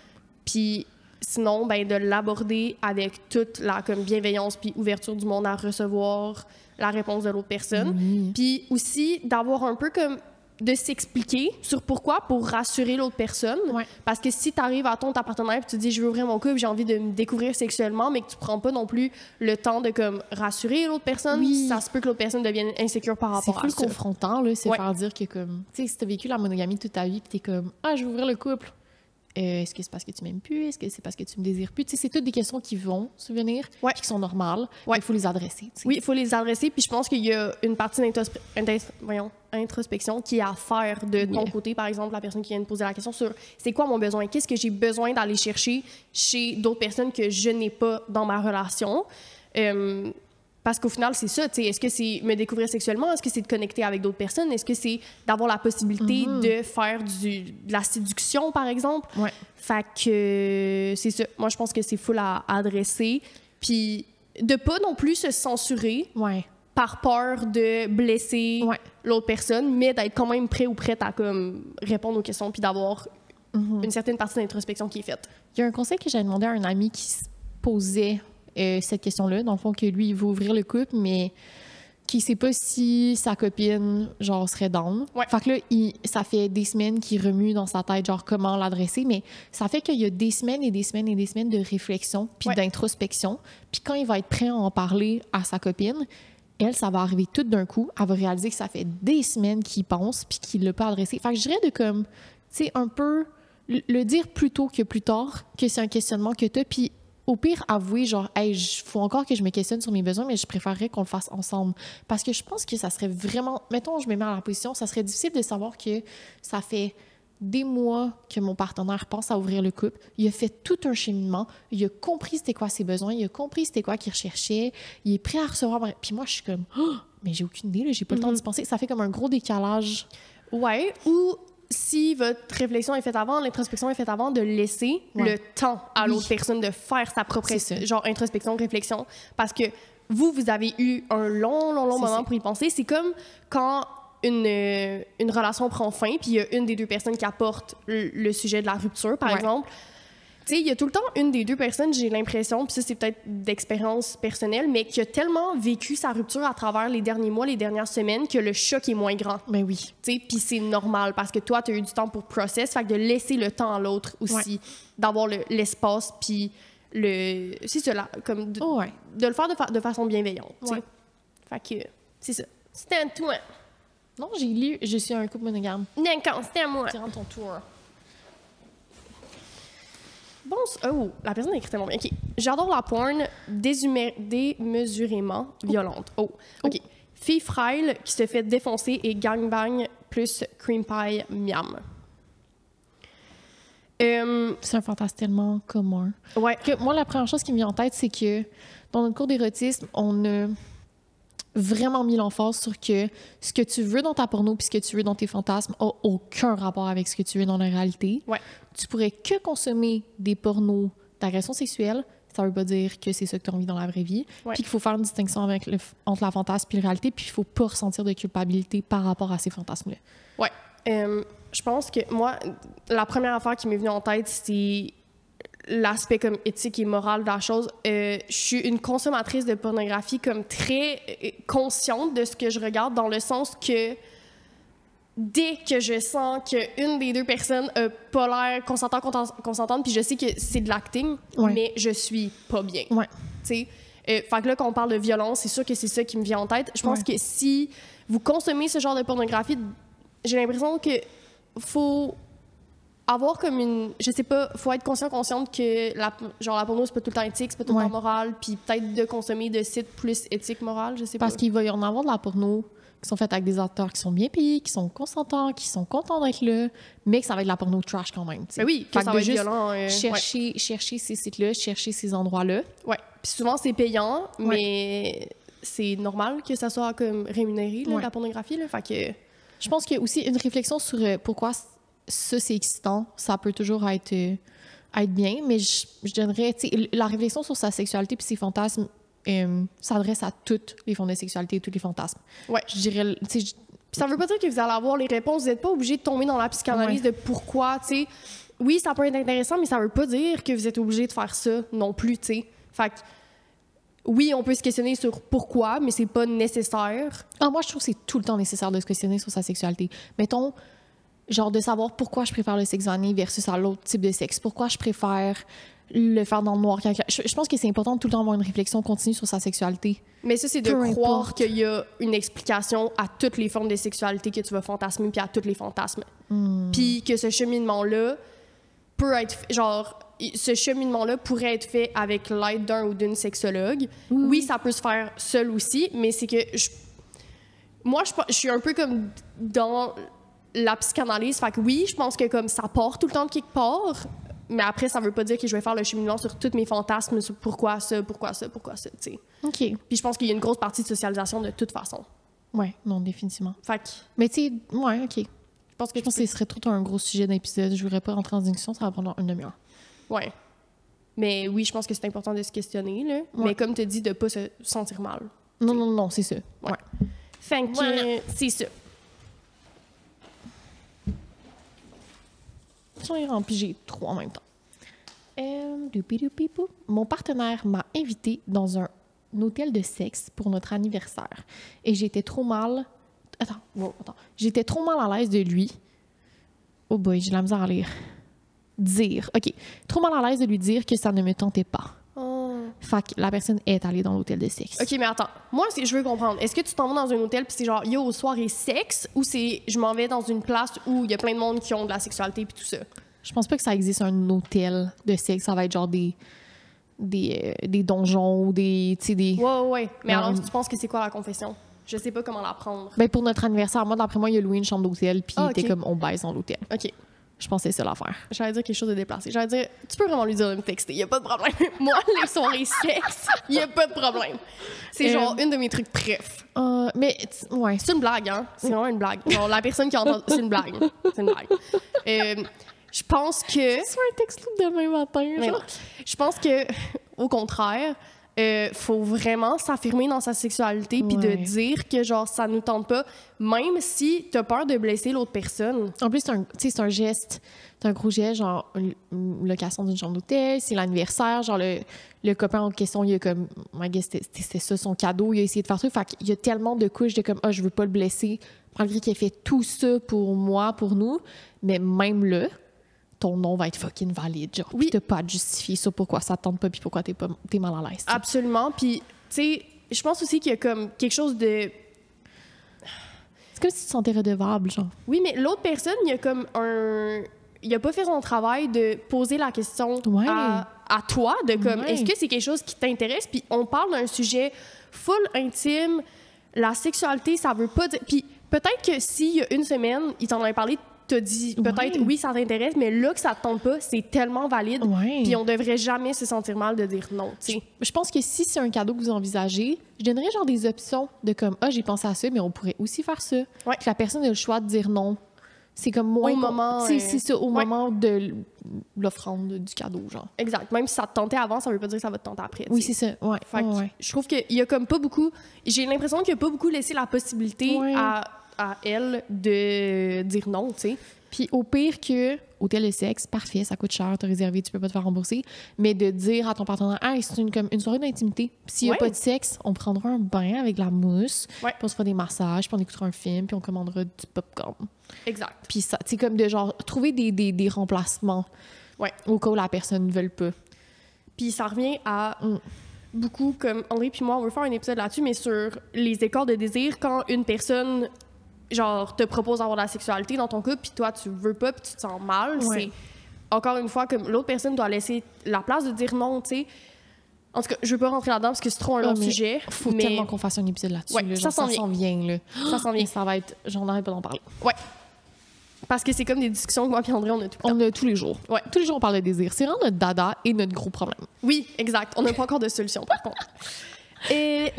Puis sinon, ben de l'aborder avec toute la comme bienveillance puis ouverture du monde à recevoir la réponse de l'autre personne. Puis aussi d'avoir un peu comme de s'expliquer sur pourquoi pour rassurer l'autre personne. Parce que si tu arrives à ta partenaire et tu dis je veux ouvrir mon couple, j'ai envie de me découvrir sexuellement, mais que tu prends pas non plus le temps de comme rassurer l'autre personne, ça se peut que l'autre personne devienne insécure par rapport à ça. C'est full confrontant, là, c'est faire dire que comme... Tu sais, si t'as vécu la monogamie toute ta vie puis t'es comme « Ah, je veux ouvrir le couple », est-ce que c'est parce que tu m'aimes plus? Est-ce que c'est parce que tu me désires plus? Tu sais, c'est toutes des questions qui vont venir, puis qui sont normales. Il faut les adresser. T'sais. Oui, il faut les adresser. Puis je pense qu'il y a une partie d'introspection qui est à faire de ton côté, par exemple, la personne qui vient de poser la question sur c'est quoi mon besoin? Qu'est-ce que j'ai besoin d'aller chercher chez d'autres personnes que je n'ai pas dans ma relation? Parce qu'au final, c'est ça. Est-ce que c'est me découvrir sexuellement? Est-ce que c'est de connecter avec d'autres personnes? Est-ce que c'est d'avoir la possibilité de faire de la séduction, par exemple? Fait que c'est ça. Moi, je pense que c'est full à adresser. Puis de pas non plus se censurer par peur de blesser l'autre personne, mais d'être quand même prêt ou prête à comme, répondre aux questions puis d'avoir une certaine partie d'introspection qui est faite. Il y a un conseil que j'avais demandé à un ami qui se posait cette question-là, dans le fond, que lui, il veut ouvrir le couple, mais qui sait pas si sa copine, genre, serait down. Fait que là, ça fait des semaines qu'il remue dans sa tête, genre, comment l'adresser, mais ça fait qu'il y a des semaines et des semaines et des semaines de réflexion puis d'introspection. Puis quand il va être prêt à en parler à sa copine, elle, ça va arriver tout d'un coup. Elle va réaliser que ça fait des semaines qu'il pense puis qu'il l'a pas adressé. Fait que je dirais de comme, tu sais, un peu le dire plus tôt que plus tard, que c'est un questionnement que t'as, puis au pire, avouer, genre, hey, faut encore que je me questionne sur mes besoins, mais je préférerais qu'on le fasse ensemble. Parce que je pense que ça serait vraiment... Mettons, je me mets à la position, ça serait difficile de savoir que ça fait des mois que mon partenaire pense à ouvrir le couple. Il a fait tout un cheminement. Il a compris c'était quoi ses besoins. Il a compris c'était quoi qu'il recherchait. Il est prêt à recevoir... Puis moi, je suis comme... Oh, mais j'ai aucune idée, là, j'ai pas le temps d'y penser. Ça fait comme un gros décalage. Ouais, ou... Si votre réflexion est faite avant, l'introspection est faite avant, de laisser le temps à l'autre personne de faire sa propre genre introspection, réflexion, parce que vous avez eu un long moment pour y penser. C'est comme quand une relation prend fin, puis il y a une des deux personnes qui apporte le sujet de la rupture, par exemple. Tu sais, il y a tout le temps une des deux personnes, j'ai l'impression, puis ça, c'est peut-être d'expérience personnelle, mais qui a tellement vécu sa rupture à travers les derniers mois, les dernières semaines, que le choc est moins grand. Ben oui. Tu sais, puis c'est normal, parce que toi, tu as eu du temps pour process, fait que de laisser le temps à l'autre aussi, d'avoir l'espace, puis c'est ça, là, comme de le faire de façon bienveillante, tu sais. Fait que, c'est ça. C'était à toi. Non, j'ai lu « Je suis un couple monogame ». D'accord, c'était à moi. Tu rentres ton tour. Bon, oh, la personne a écrit tellement bien. OK. J'adore la porn démesurément violente. Oh, OK. Fille frêle qui se fait défoncer et gangbang plus cream pie miam. C'est un fantasme tellement commun. Ouais. Que moi, la première chose qui me vient en tête, c'est que dans notre cours d'érotisme, on a vraiment mis l'emphase sur que ce que tu veux dans ta porno puis ce que tu veux dans tes fantasmes a aucun rapport avec ce que tu veux dans la réalité. Ouais. Tu pourrais que consommer des pornos d'agression sexuelle. Ça veut pas dire que c'est ça que tu as envie dans la vraie vie. Ouais. Puis qu'il faut faire une distinction entre la fantasme et la réalité, puis il faut pas ressentir de culpabilité par rapport à ces fantasmes-là. Ouais. Je pense que moi, la première affaire qui m'est venue en tête, c'est l'aspect comme éthique et moral de la chose. Je suis une consommatrice de pornographie comme très consciente de ce que je regarde, dans le sens que dès que je sens qu'une des deux personnes n'a pas l'air consentante, puis je sais que c'est de l'acting, mais je suis pas bien. Ouais. Tu sais? Fait que là, quand on parle de violence, c'est sûr que c'est ça qui me vient en tête. Je pense que si vous consommez ce genre de pornographie, j'ai l'impression que faut avoir comme une... Je sais pas, faut être consciente que la porno, c'est pas tout le temps éthique, c'est pas tout le temps moral, puis peut-être de consommer de sites plus éthiques, moral, je sais pas. Parce qu'il va y en avoir de la porno qui sont faites avec des acteurs qui sont bien payés, qui sont consentants, qui sont contents d'être là, mais que ça va être de la porno trash quand même. Ben oui, que ça va être violent. Chercher ces sites-là, chercher ces endroits-là. Ouais. Puis souvent, c'est payant, mais c'est normal que ça soit comme rémunéré, là, la pornographie. Là, fait que... Je pense qu'il y a aussi une réflexion sur pourquoi ça, c'est excitant. Ça peut toujours être bien, mais je donnerais... La réflexion sur sa sexualité puis ses fantasmes s'adresse à toutes les formes de sexualité et tous les fantasmes. Ouais. Je dirais... Puis ça veut pas dire que vous allez avoir les réponses. Vous n'êtes pas obligé de tomber dans la psychanalyse de pourquoi, tu sais. Oui, ça peut être intéressant, mais ça veut pas dire que vous êtes obligé de faire ça non plus, tu sais. Fait que oui, on peut se questionner sur pourquoi, mais c'est pas nécessaire. Moi, je trouve que c'est tout le temps nécessaire de se questionner sur sa sexualité. Mettons, genre de savoir pourquoi je préfère le sexe vanille versus à l'autre type de sexe. Pourquoi je préfère le faire dans le noir. Je pense que c'est important de tout le temps avoir une réflexion continue sur sa sexualité. Mais ça, c'est de croire qu'il y a une explication à toutes les formes de sexualité que tu vas fantasmer, puis à tous les fantasmes. Puis que ce cheminement-là peut être... Genre, ce cheminement-là pourrait être fait avec l'aide d'un ou d'une sexologue. Oui, ça peut se faire seul aussi, mais c'est que... Moi, je suis un peu comme dans la psychanalyse. Fait que oui, je pense que comme ça part tout le temps de quelque part, mais après, ça veut pas dire que je vais faire le cheminement sur tous mes fantasmes, sur pourquoi ça, tu sais. OK. Puis je pense qu'il y a une grosse partie de socialisation de toute façon. Ouais, non, définitivement. Fait que... Mais tu sais, ouais, OK. Je pense que ce serait tout un gros sujet d'épisode. Je voudrais pas rentrer en discussion, ça va prendre une demi-heure. Ouais. Mais oui, je pense que c'est important de se questionner, là. Ouais. Mais comme tu dis, de pas se sentir mal. Non, c'est ça. Ouais. Fait que c'est ça. J'en ai rempli, j'ai 3 en même temps. Mon partenaire m'a invité dans un hôtel de sexe pour notre anniversaire. Et j'étais trop mal... Attends. J'étais trop mal à l'aise de lui. Oh boy, j'ai de la misère à lire. OK. Trop mal à l'aise de lui dire que ça ne me tentait pas. Fait que la personne est allée dans l'hôtel de sexe. OK, mais attends. Moi, je veux comprendre. Est-ce que tu t'en vas dans un hôtel puis c'est genre, yo, soirée sexe, ou c'est je m'en vais dans une place où il y a plein de monde qui ont de la sexualité puis tout ça? Je pense pas que ça existe un hôtel de sexe. Ça va être genre des des donjons ou des... Ouais. Mais Non. alors, tu penses que c'est quoi la confession? Je sais pas comment la prendre. Ben, pour notre anniversaire, moi, d'après moi, il a loué une chambre d'hôtel, puis Ah, il était ok. comme, on baise dans l'hôtel. OK. Je pense que c'est ça l'affaire. J'allais dire quelque chose de déplacé. J'allais dire, tu peux vraiment lui dire de me texter, y a pas de problème. Moi, les soirées sexe, y a pas de problème. C'est genre une de mes trucs préf. Mais, ouais. C'est une blague, hein? C'est vraiment une blague. Genre, la personne qui entend, c'est une blague. C'est une blague. Je pense que... C'est un texte demain matin, Mais genre. non. Je pense que, au contraire, faut vraiment s'affirmer dans sa sexualité puis de Ouais. dire que genre ça nous tente pas, même si t'as peur de blesser l'autre personne. En plus, c'est un geste, c'est un gros geste, genre une location d'une chambre d'hôtel, c'est l'anniversaire, genre le copain en question, il a comme, I guess c'était ça son cadeau, il a essayé de faire ça, fait qu'il y a tellement de couches de comme, je veux pas le blesser, malgré qu'il a fait tout ça pour moi, pour nous, mais même là, ton nom va être fucking valide, genre, Oui. puis t'as pas à te justifier ça, pourquoi ça te tente pas, puis pourquoi t'es mal à l'aise. t'sais. Absolument. Puis, tu sais, je pense aussi qu'il y a comme quelque chose de... C'est comme si tu te sentais redevable, genre. Oui, mais l'autre personne, il y a comme un... Il a pas fait son travail de poser la question Ouais. à toi, de comme, Ouais. est-ce que c'est quelque chose qui t'intéresse? Puis on parle d'un sujet full intime. La sexualité, ça veut pas dire... Puis peut-être que s'il y a une semaine, il t'en avait parlé, t'as dit peut-être, Ouais. oui, ça t'intéresse, mais là que ça te tente pas, c'est tellement valide. Ouais. Puis on devrait jamais se sentir mal de dire non, tu sais. Je pense que si c'est un cadeau que vous envisagez, je donnerais genre des options de comme, j'ai pensé à ça, mais on pourrait aussi faire ça. Ouais. Que la personne ait le choix de dire non. C'est comme moins... Au moment, tu sais, c'est ça, au ouais. moment de l'offrande du cadeau, genre. Exact. Même si ça te tentait avant, ça veut pas dire que ça va te tenter après. Oui, tu sais. c'est ça. Ouais. Fait que ouais. je trouve qu'il y a comme pas beaucoup... J'ai l'impression qu'il y a pas beaucoup laissé la possibilité Ouais. à elle de dire non, tu sais. Puis au pire que hôtel de sexe, parfait, ça coûte cher, t'as réservé, tu peux pas te faire rembourser, mais de dire à ton partenaire, c'est comme une soirée d'intimité. Puis s'il y a Ouais. pas de sexe, on prendra un bain avec de la mousse, Ouais. puis on se fera des massages, puis on écoutera un film, puis on commandera du popcorn. Exact. Puis ça, c'est comme de genre trouver des remplacements Ouais. au cas où la personne ne veut pas. Puis ça revient à beaucoup, comme André puis moi, on veut faire un épisode là-dessus, mais sur les écarts de désir quand une personne, genre, te propose d'avoir de la sexualité dans ton couple, puis toi, tu veux pas, puis tu te sens mal. Ouais. C'est, encore une fois, comme l'autre personne doit laisser la place de dire non, tu sais. En tout cas, je veux pas rentrer là-dedans parce que c'est trop un long mais sujet. Faut mais tellement qu'on fasse un épisode là-dessus. Ouais, là, ça genre, s'en s'en vient. Là. ça s'en vient. Et ça va être... J'en arrête pas d'en parler. Ouais. Parce que c'est comme des discussions que moi et André, on a tout le temps. On a tous les jours. Ouais. Tous les jours, on parle de désir. C'est vraiment notre dada et notre gros problème. Oui, exact. On n'a pas encore de solution, par contre.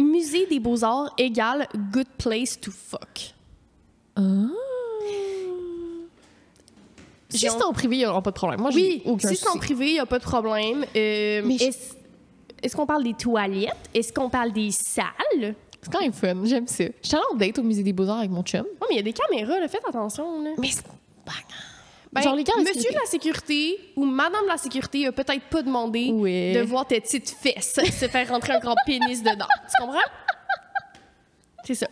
Musée des Beaux-Arts égale good place to fuck. Si J'ai c'est en privé, il n'y aura pas de problème. Moi, Oui, j'ai aucun si c'est en souci. privé, il n'y a pas de problème. Est-ce qu'on parle des toilettes? Est-ce qu'on parle des salles? C'est quand même fun. J'aime ça. J'étais allée en date au Musée des Beaux-Arts avec mon chum. Non, mais il y a des caméras, là. Faites attention, là. Mais c'est... Ben, genre, les gars, monsieur de la sécurité ou madame de la sécurité a peut-être pas demandé Ouais. de voir tes petites fesses se faire rentrer un grand pénis dedans. Tu comprends? C'est ça.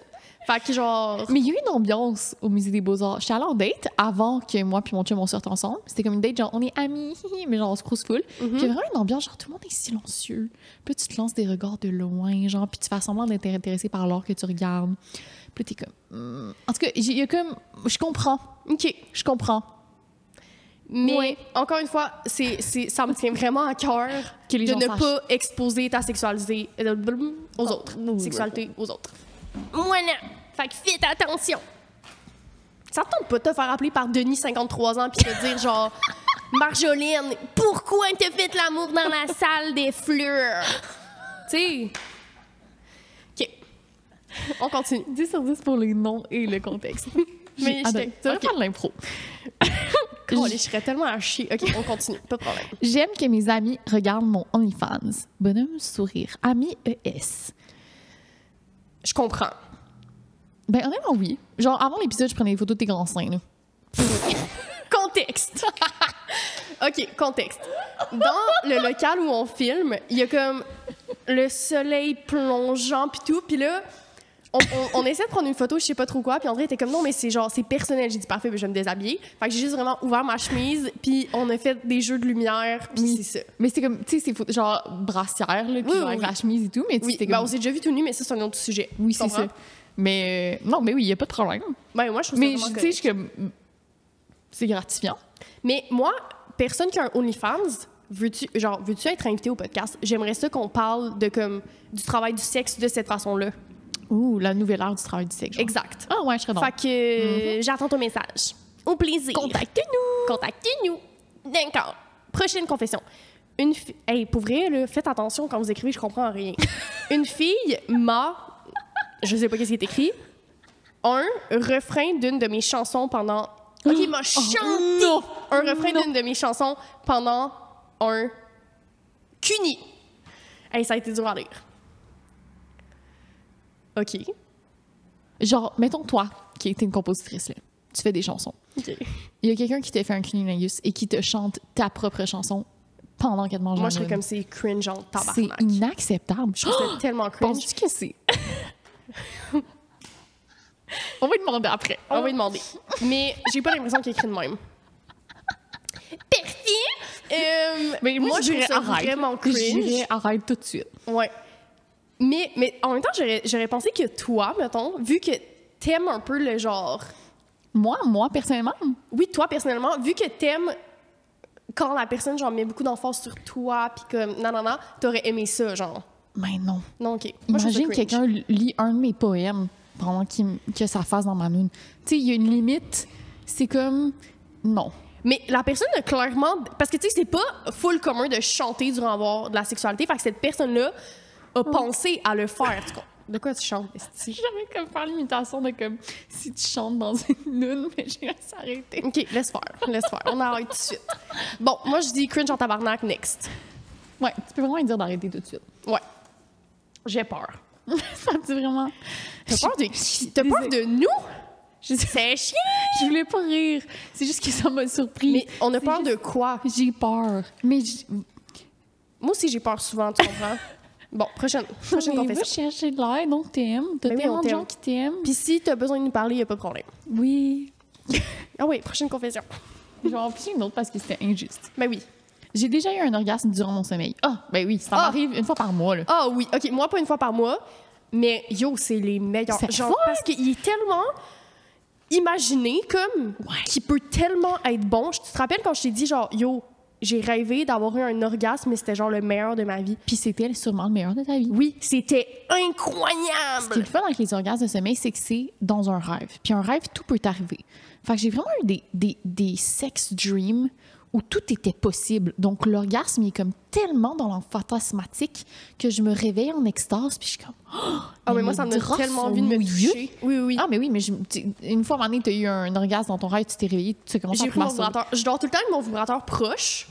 Fait que genre... Mais il y a eu une ambiance au Musée des Beaux-Arts. J'étais allée en date avant que moi puis mon chum on sorte ensemble. C'était comme une date, genre, on est amis, mais genre, on se crouse full. Puis il y a vraiment une ambiance, genre, tout le monde est silencieux. Puis là, tu te lances des regards de loin, genre, puis tu fais semblant d'être intéressé par l'art que tu regardes. Puis là, t'es comme... En tout cas, il y a comme... Je comprends. OK. Je comprends. Mais, Ouais. encore une fois, ça me tient vraiment à cœur Que les de gens ne sachent. pas exposer ta sexualité aux autres. oui, Sexualité aux autres. Voilà. Fait que faites attention. Ça te tente pas de te faire appeler par Denis, 53 ans, puis te dire genre, Marjolaine, pourquoi t'as fait l'amour dans la salle des fleurs? Tu sais. OK. On continue. 10 sur 10 pour les noms et le contexte. Mais Attends, j'étais- tu vas ok. faire de l'impro. Oh, je serais tellement à chier. OK, on continue. Pas de problème. J'aime que mes amis regardent mon OnlyFans. Bonhomme sourire. Ami ES. Je comprends. Ben, honnêtement, oui. Genre, avant l'épisode, je prenais des photos de tes grands seins, là. Contexte. OK, contexte. Dans le local où on filme, il y a comme le soleil plongeant puis tout. Puis là, on essaie de prendre une photo, je sais pas trop quoi. Puis André était comme non, mais c'est genre, c'est personnel. J'ai dit parfait, mais je vais me déshabiller. Fait que j'ai juste vraiment ouvert ma chemise. Puis on a fait des jeux de lumière. Puis Oui. c'est ça. Mais c'est comme, tu sais, c'est genre brassière, là, puis Oui, genre avec oui. la chemise et tout. Mais tu sais, Oui, c'était ben, comme... on s'est déjà vu tout nu, mais ça, c'est un autre sujet. Oui, Tu c'est comprends? ça. Mais non, mais oui, il n'y a pas de problème. Ben, moi, je trouve Mais ça tu vraiment sais, correct. c'est gratifiant. Mais moi, personne qui a un OnlyFans, veux-tu être invité au podcast? J'aimerais ça qu'on parle de comme du travail du sexe de cette façon-là. Ouh, la nouvelle ère du travail du sexe. Genre. Exact. Ah ouais, je serais donc. Fait que j'attends ton message. Au plaisir. Contactez-nous. Contactez-nous. D'accord. Prochaine confession. Hey, pour vrai, là, faites attention quand vous écrivez, je comprends rien. Une fille m'a... Je sais pas qu'est-ce qui est écrit. Un refrain d'une de mes chansons pendant... OK, il m'a chanté un refrain d'une de mes chansons pendant un CUNY. Hey, ça a été dur à lire. OK. Genre, mettons toi, qui es une compositrice, là. Tu fais des chansons. OK. Il y a quelqu'un qui t'a fait un cunnilingus et qui te chante ta propre chanson pendant qu'elle te mange. Moi, je serais comme c'est cringe en tabarnak. C'est inacceptable. Je trouve ça tellement cringe. Penses-tu que c'est... On va lui demander après. On va lui demander. Mais j'ai pas l'impression qu'il écrit de même. Parfait! Mais moi, je trouve ça arrête. vraiment cringe. Je dirais arrête tout de suite. Ouais. Mais en même temps, j'aurais pensé que toi, mettons, vu que t'aimes un peu le genre... Moi, personnellement? Oui, toi, personnellement, vu que t'aimes quand la personne, genre, met beaucoup d'emphase sur toi, puis comme, non, t'aurais aimé ça, genre. Mais non. Non, OK. Moi, Imagine je trouve ça quelqu'un lit un de mes poèmes pendant que ça fasse dans ma noune. Tu sais, il y a une limite. C'est comme... Non. Mais la personne a clairement... Parce que, tu sais, c'est pas full commun de chanter durant avoir de la sexualité. Fait que cette personne-là a pensé à le faire. De quoi tu chantes, esti? J'avais comme faire l'imitation de comme si tu chantes dans une noune, mais j'ai laissé arrêter. OK, laisse faire. On arrête tout de suite. Bon, moi, je dis cringe en tabarnak, next. Ouais, tu peux vraiment lui dire d'arrêter tout de suite. Ouais. J'ai peur. Ça me dit vraiment... T'as peur de qui? T'as peur de nous? C'est chiant! Je voulais pas rire. C'est juste que ça m'a surpris. Mais on a peur de quoi? J'ai peur. Mais Moi aussi, j'ai peur souvent, tu comprends? Bon, prochaine confession. Va chercher de l'aide, on t'aime. T'as Ben oui, tellement on de t'aime. gens qui t'aiment. Puis si t'as besoin de nous parler, y a pas de problème. Oui. Ah oui, prochaine confession. Je vais en piger une autre parce que c'était injuste. Ben oui. J'ai déjà eu un orgasme durant mon sommeil. Ah, ben oui, ça m'arrive une fois par mois, là. Ah oui, OK, moi, pas une fois par mois, mais yo, c'est les meilleurs. C'est Genre, fun! parce qu'il est tellement imaginé comme qu'il peut tellement être bon. Tu te rappelles quand je t'ai dit, genre, yo, j'ai rêvé d'avoir eu un orgasme, mais c'était genre le meilleur de ma vie. Puis c'était sûrement le meilleur de ta vie. Oui, c'était Ce qui est incroyable! le fun avec les orgasmes de sommeil, c'est que c'est dans un rêve. Puis un rêve, tout peut arriver. Fait que j'ai vraiment eu des sex dreams où tout était possible. Donc l'orgasme, il est comme tellement dans l'fantasmatique que je me réveille en extase, puis je suis comme... Ah, mais moi, ça me donne tellement envie de me toucher. Oui. Ah, mais oui, mais une fois, à un moment donné, tu as eu un orgasme dans ton rêve, tu t'es réveillé, tu as commencé J'ai à pris te mon masturber. vibrateur. Je dors tout le temps avec mon vibrateur proche.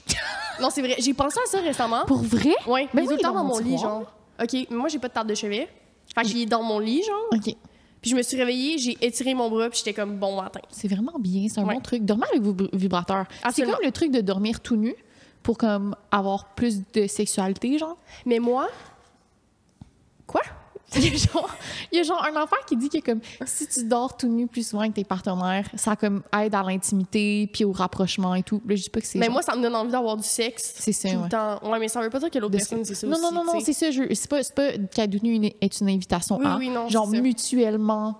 Non, c'est vrai. J'ai pensé à ça récemment. Pour vrai? Oui, Ben il est oui, tout le temps dans dans mon mon lit, tiroir. genre. OK, mais moi, j'ai pas de table de chevet. Fait qu'il est dans mon lit, genre. OK. Puis je me suis réveillée, j'ai étiré mon bras, puis j'étais comme bon matin. C'est vraiment bien, c'est un Ouais. bon truc. Dormir avec vos vibrateurs. C'est Absolument. comme le truc de dormir tout nu pour comme avoir plus de sexualité, genre. Mais moi... Quoi? Il y a genre un enfant qui dit que comme si tu dors tout nu plus souvent avec tes partenaires, ça comme aide à l'intimité puis au rapprochement et tout. Là, je dis pas que c'est Mais genre- moi, ça me donne envie d'avoir du sexe. C'est ça, tout ouais. le temps. Ouais, mais ça veut pas dire que l'autre personne, c'est ça non, aussi. non, non, non, tu sais. c'est ça. C'est pas qu'être nu est une invitation Oui, à. oui, non, genre c'est ça. mutuellement,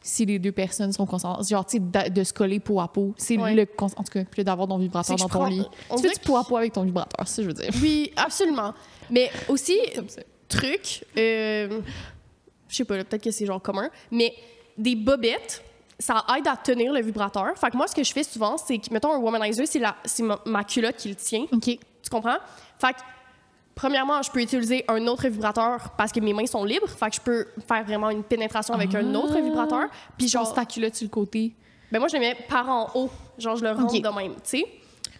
si les deux personnes sont consentantes. Genre, tu sais, de se coller peau à peau. C'est Ouais. en tout cas, plus d'avoir ton vibrateur C'est dans que ton je prends- lit. on Tu fais dirait du peau à peau avec ton vibrateur, c'est ça, je veux dire. Oui, absolument. Mais aussi, Comme ça. truc, je sais pas, là, peut-être que c'est genre commun, mais des bobettes, ça aide à tenir le vibrateur. Fait que moi, ce que je fais souvent, c'est que, mettons, un womanizer, c'est ma culotte qui le tient. OK. Tu comprends? Fait que, premièrement, je peux utiliser un autre vibrateur parce que mes mains sont libres. Fait que je peux faire vraiment une pénétration avec un autre vibrateur. Puis Genre, genre, ta culotte sur le côté. ben moi, je le mets par en haut. Genre, je le rentre Ok. de même, tu sais.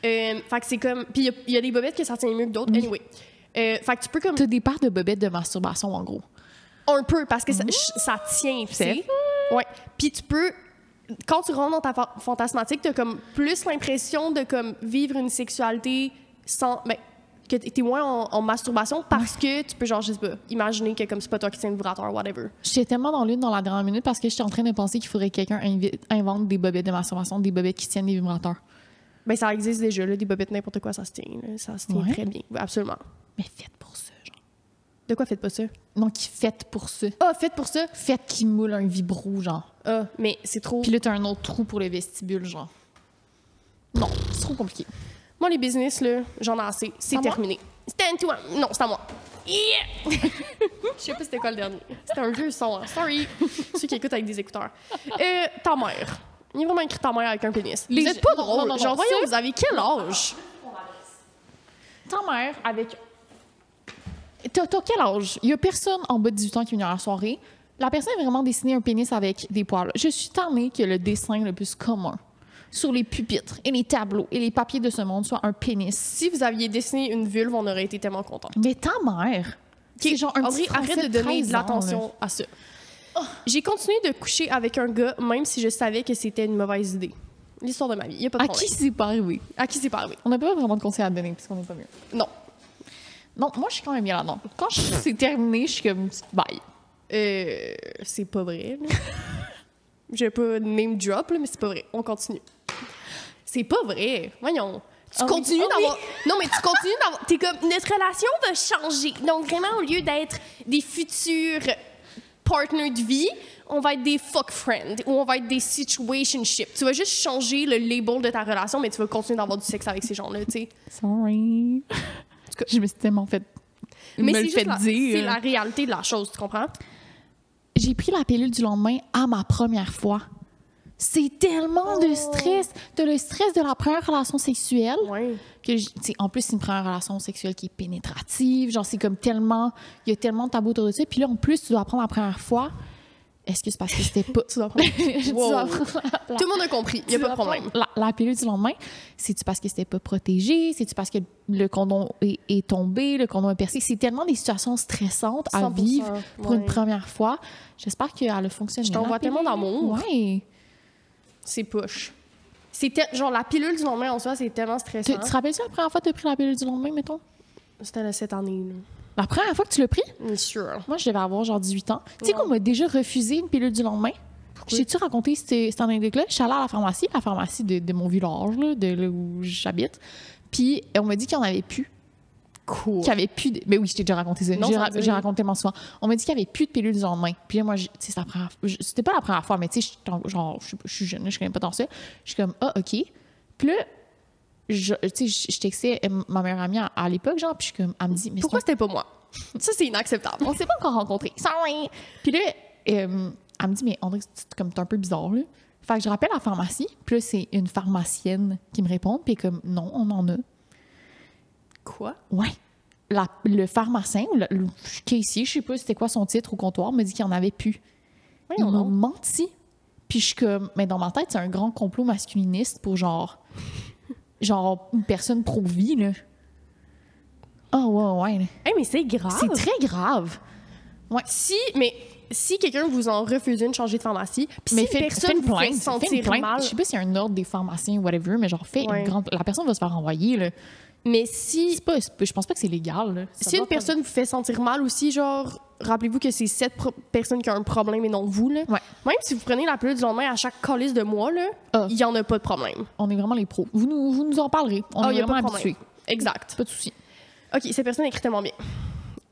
Fait que c'est comme... Puis il y a des bobettes que ça tient mieux que d'autres. Anyway. Fait que tu peux comme... T'as des paires de bobettes de masturbation, en gros. Un peu, parce que ça tient, tu sais. Ouais. Puis tu peux... Quand tu rentres dans ta fantasmatique, t'as comme plus l'impression de comme vivre une sexualité sans... Ben, que t'es moins en masturbation parce que tu peux, genre, je sais pas, imaginer que comme c'est pas toi qui tiens le vibrateur, whatever. J'étais tellement dans l'une dans la dernière minute parce que j'étais en train de penser qu'il faudrait que quelqu'un invente des bobettes de masturbation, des bobettes qui tiennent des vibrateurs. Ben ça existe déjà, là, des bobettes, n'importe quoi, ça se tient. Là. Ça se tient Ouais. très bien. Oui, absolument. Mais faites pour ça, genre. De quoi faites pas ça? Non, qui faites pour ça. Ah, faites pour ça? Faites qui moule un vibro, genre. Ah, mais c'est trop... Puis là, t'as un autre trou pour le vestibule, genre. Non, c'est trop compliqué. Moi, les business, là, j'en ai assez. C'est à moi? terminé. C'était à toi. Non, c'est à moi. Yeah! Je sais pas c'était quoi le dernier. C'était un vieux son. Hein. Sorry. Ceux qui écoutent avec des écouteurs. Ta mère. Il y a vraiment écrit ta mère avec un pénis. Vous êtes pas drôle. non, Genre, ça- voyons, vous avez quel âge? Ta mère avec... T'as quel âge? Il y a personne en bas de 18 ans qui est venu à la soirée. La personne a vraiment dessiné un pénis avec des poils. Je suis tannée que le dessin le plus commun sur les pupitres et les tableaux et les papiers de ce monde soit un pénis. Si vous aviez dessiné une vulve, on aurait été tellement contents. Mais ta mère... C'est genre un Audrey, petit Français arrête de donner 13 de ans, l'attention là. à ça. J'ai continué de coucher avec un gars, même si je savais que c'était une mauvaise idée. L'histoire de ma vie, il n'y a pas de À problème. qui c'est pas arrivé? À qui c'est pas arrivé? On n'a pas vraiment de conseils à donner parce qu'on n'est pas mieux. Non. Non, moi, je suis quand même bien là-dedans. Quand c'est terminé, je suis comme bye. C'est pas vrai. Là. J'ai pas name drop, là, mais c'est pas vrai. On continue. C'est pas vrai. Voyons. Tu Ah oui. continues Ah oui. d'avoir. Non, mais tu continues d'avoir. T'es comme. Notre relation va changer. Donc, vraiment, au lieu d'être des futurs partners de vie, on va être des fuck friends ou on va être des situationships. Tu vas juste changer le label de ta relation, mais tu vas continuer d'avoir du sexe avec ces gens-là, tu sais. Sorry. Je me suis tellement fait. Mais me c'est le juste fait dire. c'est la réalité de la chose, tu comprends? J'ai pris la pilule du lendemain à ma première fois. C'est tellement de stress. T'as le stress de la première relation sexuelle. Ouais. Que en plus, c'est une première relation sexuelle qui est pénétrative. Genre, c'est comme tellement. Il y a tellement de tabous autour de ça. Puis là, en plus, tu dois apprendre la première fois. Est-ce que c'est parce que c'était pas. Tu dois prendre. Tu Wow. dois apprendre Tout le monde a compris, il n'y a pas de problème. La pilule du lendemain, c'est-tu parce que c'était pas protégé? C'est-tu parce que le condom est tombé, le condom est percé? C'est tellement des situations stressantes à 100%, vivre pour une ouais. première fois. J'espère qu'elle a fonctionné. Je t'envoie la tellement pilule. d'amour. Ouais. C'est push. Genre, la pilule du lendemain en soi, c'est tellement stressant. Tu te rappelles-tu la première fois que tu as pris la pilule du lendemain, mettons? C'était cette année, La première fois que tu l'as pris? là. Sure. Moi, je devais avoir genre 18 ans. Tu sais Ouais. qu'on m'a déjà refusé une pilule du lendemain? Pourquoi? J'ai-tu raconté cette anecdote-là? Je suis allée à la pharmacie de mon village, là, de là où j'habite. Puis on m'a dit qu'il n'y en avait plus. Cool. Qu'il y avait plus de... Mais oui, je t'ai déjà raconté ça. Non, ça veut J'ai dire- raconté tellement souvent. On m'a dit qu'il n'y avait plus de pilules du lendemain. Puis là, moi, tu sais, c'est la première... C'était pas la première fois, mais tu sais, je suis jeune, là, je connais pas tant ça. Je suis comme, ah, OK. Puis là, tu sais, je textais ma meilleure amie à l'époque, genre, puis je suis comme, elle me dit, mais Pourquoi c'était pas moi? Ça, c'est inacceptable. on s'est pas encore rencontrés. Sorry! Puis là, elle me dit, mais André, t'es un peu bizarre, là. Fait que je rappelle la pharmacie, puis là, c'est une pharmacienne qui me répond, puis elle est comme, non, on en a. Quoi? Ouais. Le pharmacien, le caissier, je sais pas c'était quoi son titre au comptoir, me dit qu'il n'y en avait plus. Il Voyons m'a donc. menti. Puis je suis comme, mais dans ma tête, c'est un grand complot masculiniste pour genre une personne pro-vie, là. Ah, ouais. Hey, mais c'est grave. C'est très grave. Si quelqu'un vous en refuse une, changez de pharmacie. Puis Mais si personne vous fait fais une sentir plainte. mal. Je sais pas s'il y a un ordre des pharmaciens ou whatever, mais genre, Ouais. la personne va se faire envoyer, là. Mais si Je pense pas que c'est légal, là. Ça Si une doit pas- personne vous fait sentir mal aussi, genre, rappelez-vous que c'est cette personne qui a un problème et non vous, là. Ouais. Même si vous prenez la pilule du lendemain à chaque calice de mois, là, Ah. il y en a pas de problème. On est vraiment les pros. Vous nous en parlerez. On Ah, est y a pas vraiment de problème. habitués. Exact. Pas de souci. OK, cette personne écrit tellement bien.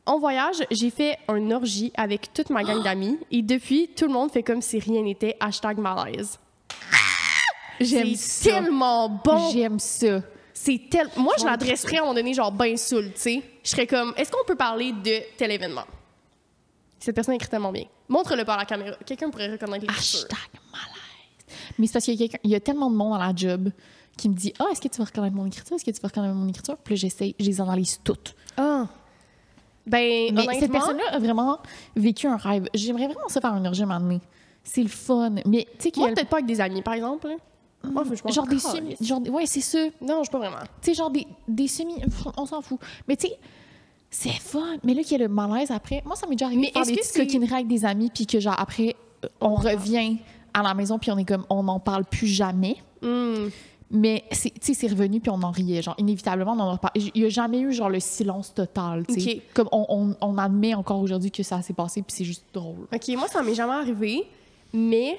En voyage, j'ai fait un orgie avec toute ma gang d'amis et depuis, tout le monde fait comme si rien n'était. #malaise. J'aime C'est ça. tellement bon. J'aime ça. Moi, je l'adresserais à un moment donné, genre, ben saoul, tu sais. Je serais comme, est-ce qu'on peut parler de tel événement? Cette personne écrit tellement bien. Montre-le par la caméra. Quelqu'un pourrait reconnaître l'écriture. #malaise. Mais c'est parce qu'il y a tellement de monde dans la job qui me dit « Ah, est-ce que tu vas reconnaître mon écriture? Est-ce que tu vas reconnaître mon écriture? » Puis là, j'essaie, je les analyse toutes. Ah. Ben, Mais honnêtement, cette personne-là a vraiment vécu un rêve. J'aimerais vraiment ça faire un orgie à un moment donné. C'est le fun. Mais tu sais qu'il y moi, a... peut-être pas avec des amis, par exemple. Là. Moi, je pense Genre des calisse. semis... Genre, ouais, c'est ça. Non, je pas vraiment. Tu sais, genre des semis... On s'en fout. Mais tu sais, c'est fun. Mais là, qu'il y a le malaise après... Moi, ça m'est déjà arrivé Mais de faire est-ce des que petites c'est- coquineries avec des amis, puis que genre après, on revient à la maison, puis on est comme... On n'en parle plus jamais. Hmm. Mais tu sais, c'est revenu, puis on en riait. Genre, inévitablement, on en reparle. Il n'y a jamais eu genre le silence total, tu sais. Ok. Comme on admet encore aujourd'hui que ça s'est passé, puis c'est juste drôle. OK, moi, ça m'est jamais arrivé, mais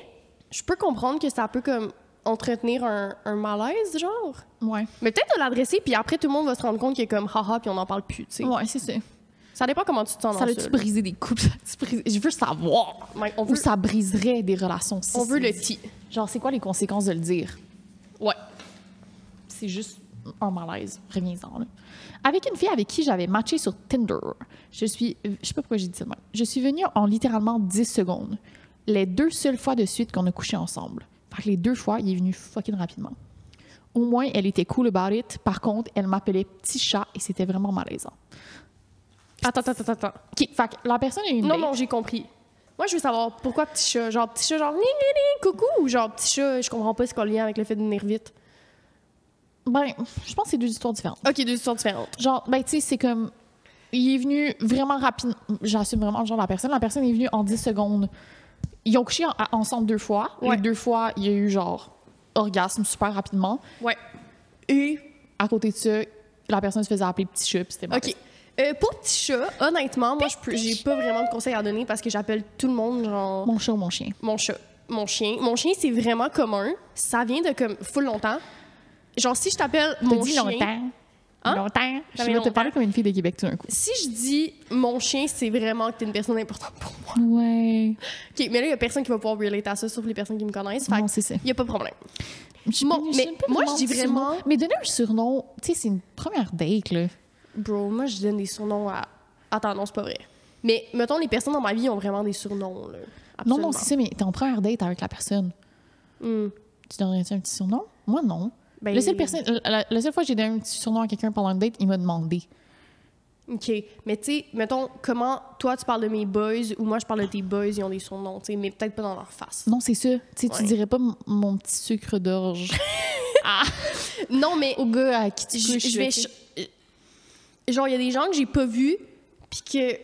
je peux comprendre que ça peut comme entretenir un malaise, genre. Ouais. Mais peut-être de l'adresser, puis après, tout le monde va se rendre compte qu'il est comme haha, puis on n'en parle plus, tu sais. Ouais, c'est ça. Ça dépend comment tu te sens Ça dans a-tu ça. brisé des couples? Je veux savoir Là. On où veut, ça briserait des relations. Si on veut c'est le dit. ti. Genre, c'est quoi les conséquences de le dire? Ouais. C'est juste un malaise. Reviens-en, là. Avec une fille avec qui j'avais matché sur Tinder. Je sais pas pourquoi j'ai dit ça. Je suis venue en littéralement 10 secondes. Les 2 seules fois de suite qu'on a couché ensemble. Fait que les 2 fois, il est venu fucking rapidement. Au moins, elle était cool about it. Par contre, elle m'appelait petit chat et c'était vraiment malaisant. Attends. OK, fait que la personne a eu une date. Non, j'ai compris. Moi, je veux savoir pourquoi petit chat. Genre, petit chat, genre, ni, coucou. Ou genre, petit chat, je comprends pas ce qu'on a le lien avec le fait de venir vite. Ben, je pense que c'est 2 histoires différentes. OK, 2 histoires différentes. Genre, ben, tu sais, c'est comme... Il est venu vraiment rapidement. J'assume vraiment le genre de la personne. La personne est venue en 10 secondes. Ils ont couché ensemble 2 fois. Ouais. Les 2 fois, il y a eu, genre, orgasme super rapidement. Ouais. Et, à côté de ça, la personne se faisait appeler petit chat, puis c'était malaisant. OK. Pour petit chat, honnêtement, moi, j'ai pas vraiment de conseils à donner parce que j'appelle tout le monde, genre... Mon chat ou mon chien? Mon chat. Mon chien. Mon chien, c'est vraiment commun. Ça vient de, comme, full longtemps. Genre, si je t'appelle mon dit chien... longtemps. Hein? Longtemps. Je fait vais te longtemps. parler comme une fille de Québec tout d'un coup. Si je dis mon chien, c'est vraiment que t'es une personne importante pour moi. Ouais. OK, mais là, il y a personne qui va pouvoir relate à ça, sauf les personnes qui me connaissent. Fait Non, que c'est ça. il y a pas de problème. Je Bon, mais moi, je dis vraiment... Surnom. Mais donner un surnom, tu sais, c'est une première date, là. Bro, moi, je donne des surnoms à... Attends, non, c'est pas vrai. Mais, mettons, les personnes dans ma vie ont vraiment des surnoms, là. Absolument. Non, c'est ça, mais t'es en première date avec la personne. Hmm. Tu donnerais-tu un petit surnom? Moi, non. Ben, La seule fois que j'ai donné un petit surnom à quelqu'un pendant une date, il m'a demandé. OK. Mais, tu sais, mettons, comment toi, tu parles de mes boys ou moi, je parle de tes boys, ils ont des surnoms, tu sais, mais peut-être pas dans leur face. Non, c'est ça. Tu sais, Ouais. tu dirais pas mon petit sucre d'orge. Non, mais... Au gars à qui tu je couches. vais... tu sais. Genre, il y a des gens que j'ai pas vus, puis que...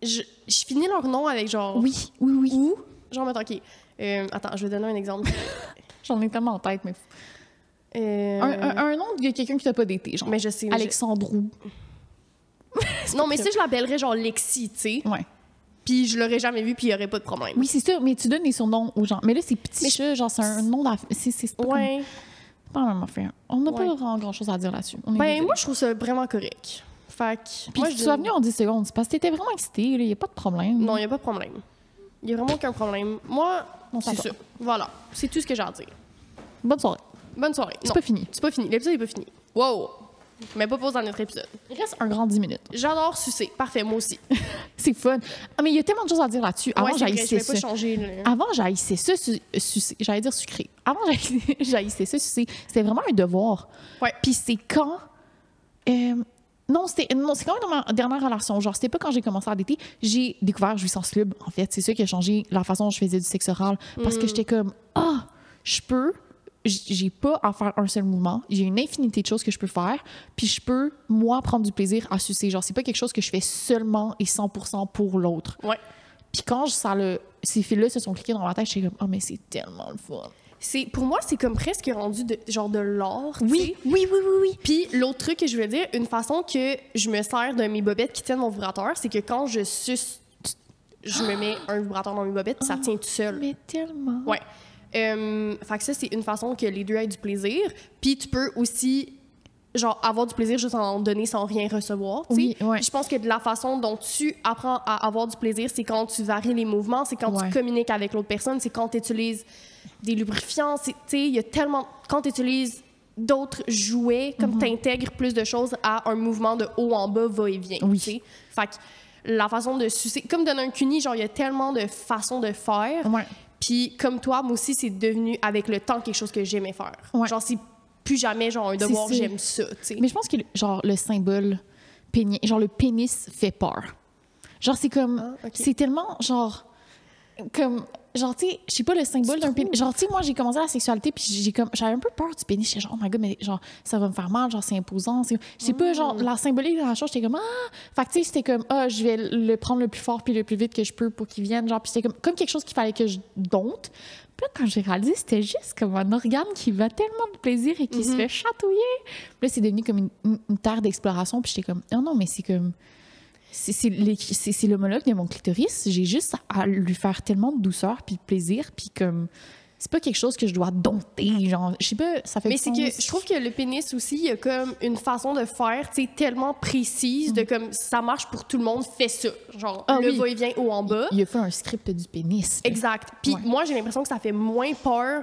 Je finis leur nom avec genre... Oui. Ou... Genre, mettons, OK. Attends, je vais donner un exemple. J'en ai tellement en tête, mais... Euh, Un nom de quelqu'un qui t'a pas daté, genre. Mais je sais... Alexandrou. Non, mais ça, je l'appellerais genre Lexi, tu sais. Ouais. Puis je l'aurais jamais vu, puis il y aurait pas de problème. Oui, c'est ça, mais tu donnes des surnoms aux gens. Mais là, c'est petit Mais chat, genre, c'est un nom d'affaire. C'est pas, Ouais. c'est pas la même affaire. On n'a Ouais. pas vraiment grand-chose à dire là-dessus. On est Ben, désolé. moi, je trouve ça vraiment correct. Fait que... Puis moi, que tu sois venu en 10 secondes, c'est parce que t'étais vraiment excité, il n'y a pas de problème. Non, il n'y a pas de problème. Il n'y a vraiment aucun problème. Moi, On c'est s'entend. ça. Voilà. C'est tout ce que j'ai à dire. Bonne soirée. Bonne soirée. C'est Non, pas fini. c'est pas fini. L'épisode est pas fini. Wow! Mais pas pause dans notre épisode. Il reste un grand 10 minutes. J'adore sucer. Parfait, moi aussi. C'est fun. Ah, mais il y a tellement de choses à dire là-dessus. Avant, Ouais, c'est vrai, je j'haïssais vais pas ça. changer. Là. Avant, j'haïssais ça, sucer. J'allais dire sucré. Avant, j'haïssais ça, sucer. C'était vraiment un devoir. Ouais. Puis c'est quand... non, c'est quand même dans ma dernière relation. Genre, c'était pas quand j'ai commencé à dater. J'ai découvert jouissance libre, en fait. C'est ça qui a changé la façon dont je faisais du sexe oral. Parce que j'étais comme, je peux... J'ai pas à faire un seul mouvement. J'ai une infinité de choses que je peux faire. Puis je peux, moi, prendre du plaisir à sucer. Genre, c'est pas quelque chose que je fais seulement et 100% pour l'autre. Ouais. Puis quand ces fils-là se sont cliqués dans ma tête, j'étais comme, mais c'est tellement le fun. Pour moi, c'est comme presque rendu genre de l'art. tu sais. Oui. Puis l'autre truc que je veux dire, une façon que je me sers de mes bobettes qui tiennent mon vibrateur, c'est que quand je suce, je me mets un vibrateur dans mes bobettes, puis ça tient tout seul. Mais tellement. Ouais. Fait que ça, c'est une façon que les deux aient du plaisir. Puis tu peux aussi, genre, avoir du plaisir juste en donner sans rien recevoir. tu sais. Oui, ouais. Puis je pense que de la façon dont tu apprends à avoir du plaisir, c'est quand tu varies les mouvements, c'est quand Ouais. tu communiques avec l'autre personne, c'est quand tu utilises des lubrifiants. Tu sais, il y a tellement. Quand tu utilises d'autres jouets, comme tu intègres plus de choses à un mouvement de haut en bas, va-et-vient. Oui. tu sais. Fait que la façon de sucer, comme donner un cuni, genre, il y a tellement de façons de faire. Ouais. Puis comme toi, moi aussi, c'est devenu avec le temps quelque chose que j'aimais faire. Ouais. Genre, c'est plus jamais genre un devoir, C'est ça. j'aime ça, tu sais. Mais je pense que, genre, le symbole pénis, genre, le pénis fait peur. Genre, c'est comme... Ah, ok. C'est tellement, genre... Comme... Genre, tu sais, je sais pas, le symbole d'un pénis... Genre, tu sais, moi, j'ai commencé la sexualité, puis j'avais un peu peur du pénis. J'étais genre, oh my God, mais genre, ça va me faire mal, genre, c'est imposant. Je sais pas, genre, la symbolique de la chose, j'étais comme, Fait que, tu sais, c'était comme, je vais le prendre le plus fort puis le plus vite que je peux pour qu'il vienne. Genre, puis c'était comme quelque chose qu'il fallait que je dompte. Puis là, quand j'ai réalisé, c'était juste comme un organe qui va tellement de plaisir et qui se fait chatouiller. Puis là, c'est devenu comme une terre d'exploration. Puis j'étais comme, non, mais c'est comme... C'est l'homologue de mon clitoris. J'ai juste à lui faire tellement de douceur puis de plaisir. Puis comme... C'est pas quelque chose que je dois dompter. Genre, je sais pas, ça fait Mais du c'est que sens. je trouve que le pénis aussi, il y a comme une façon de faire, tu sais, tellement précise, de comme, ça marche pour tout le monde, fais ça. Genre, Ah le oui. va-et-vient haut en bas. Il a fait un script du pénis. là. Exact. Puis Ouais. moi, j'ai l'impression que ça fait moins peur,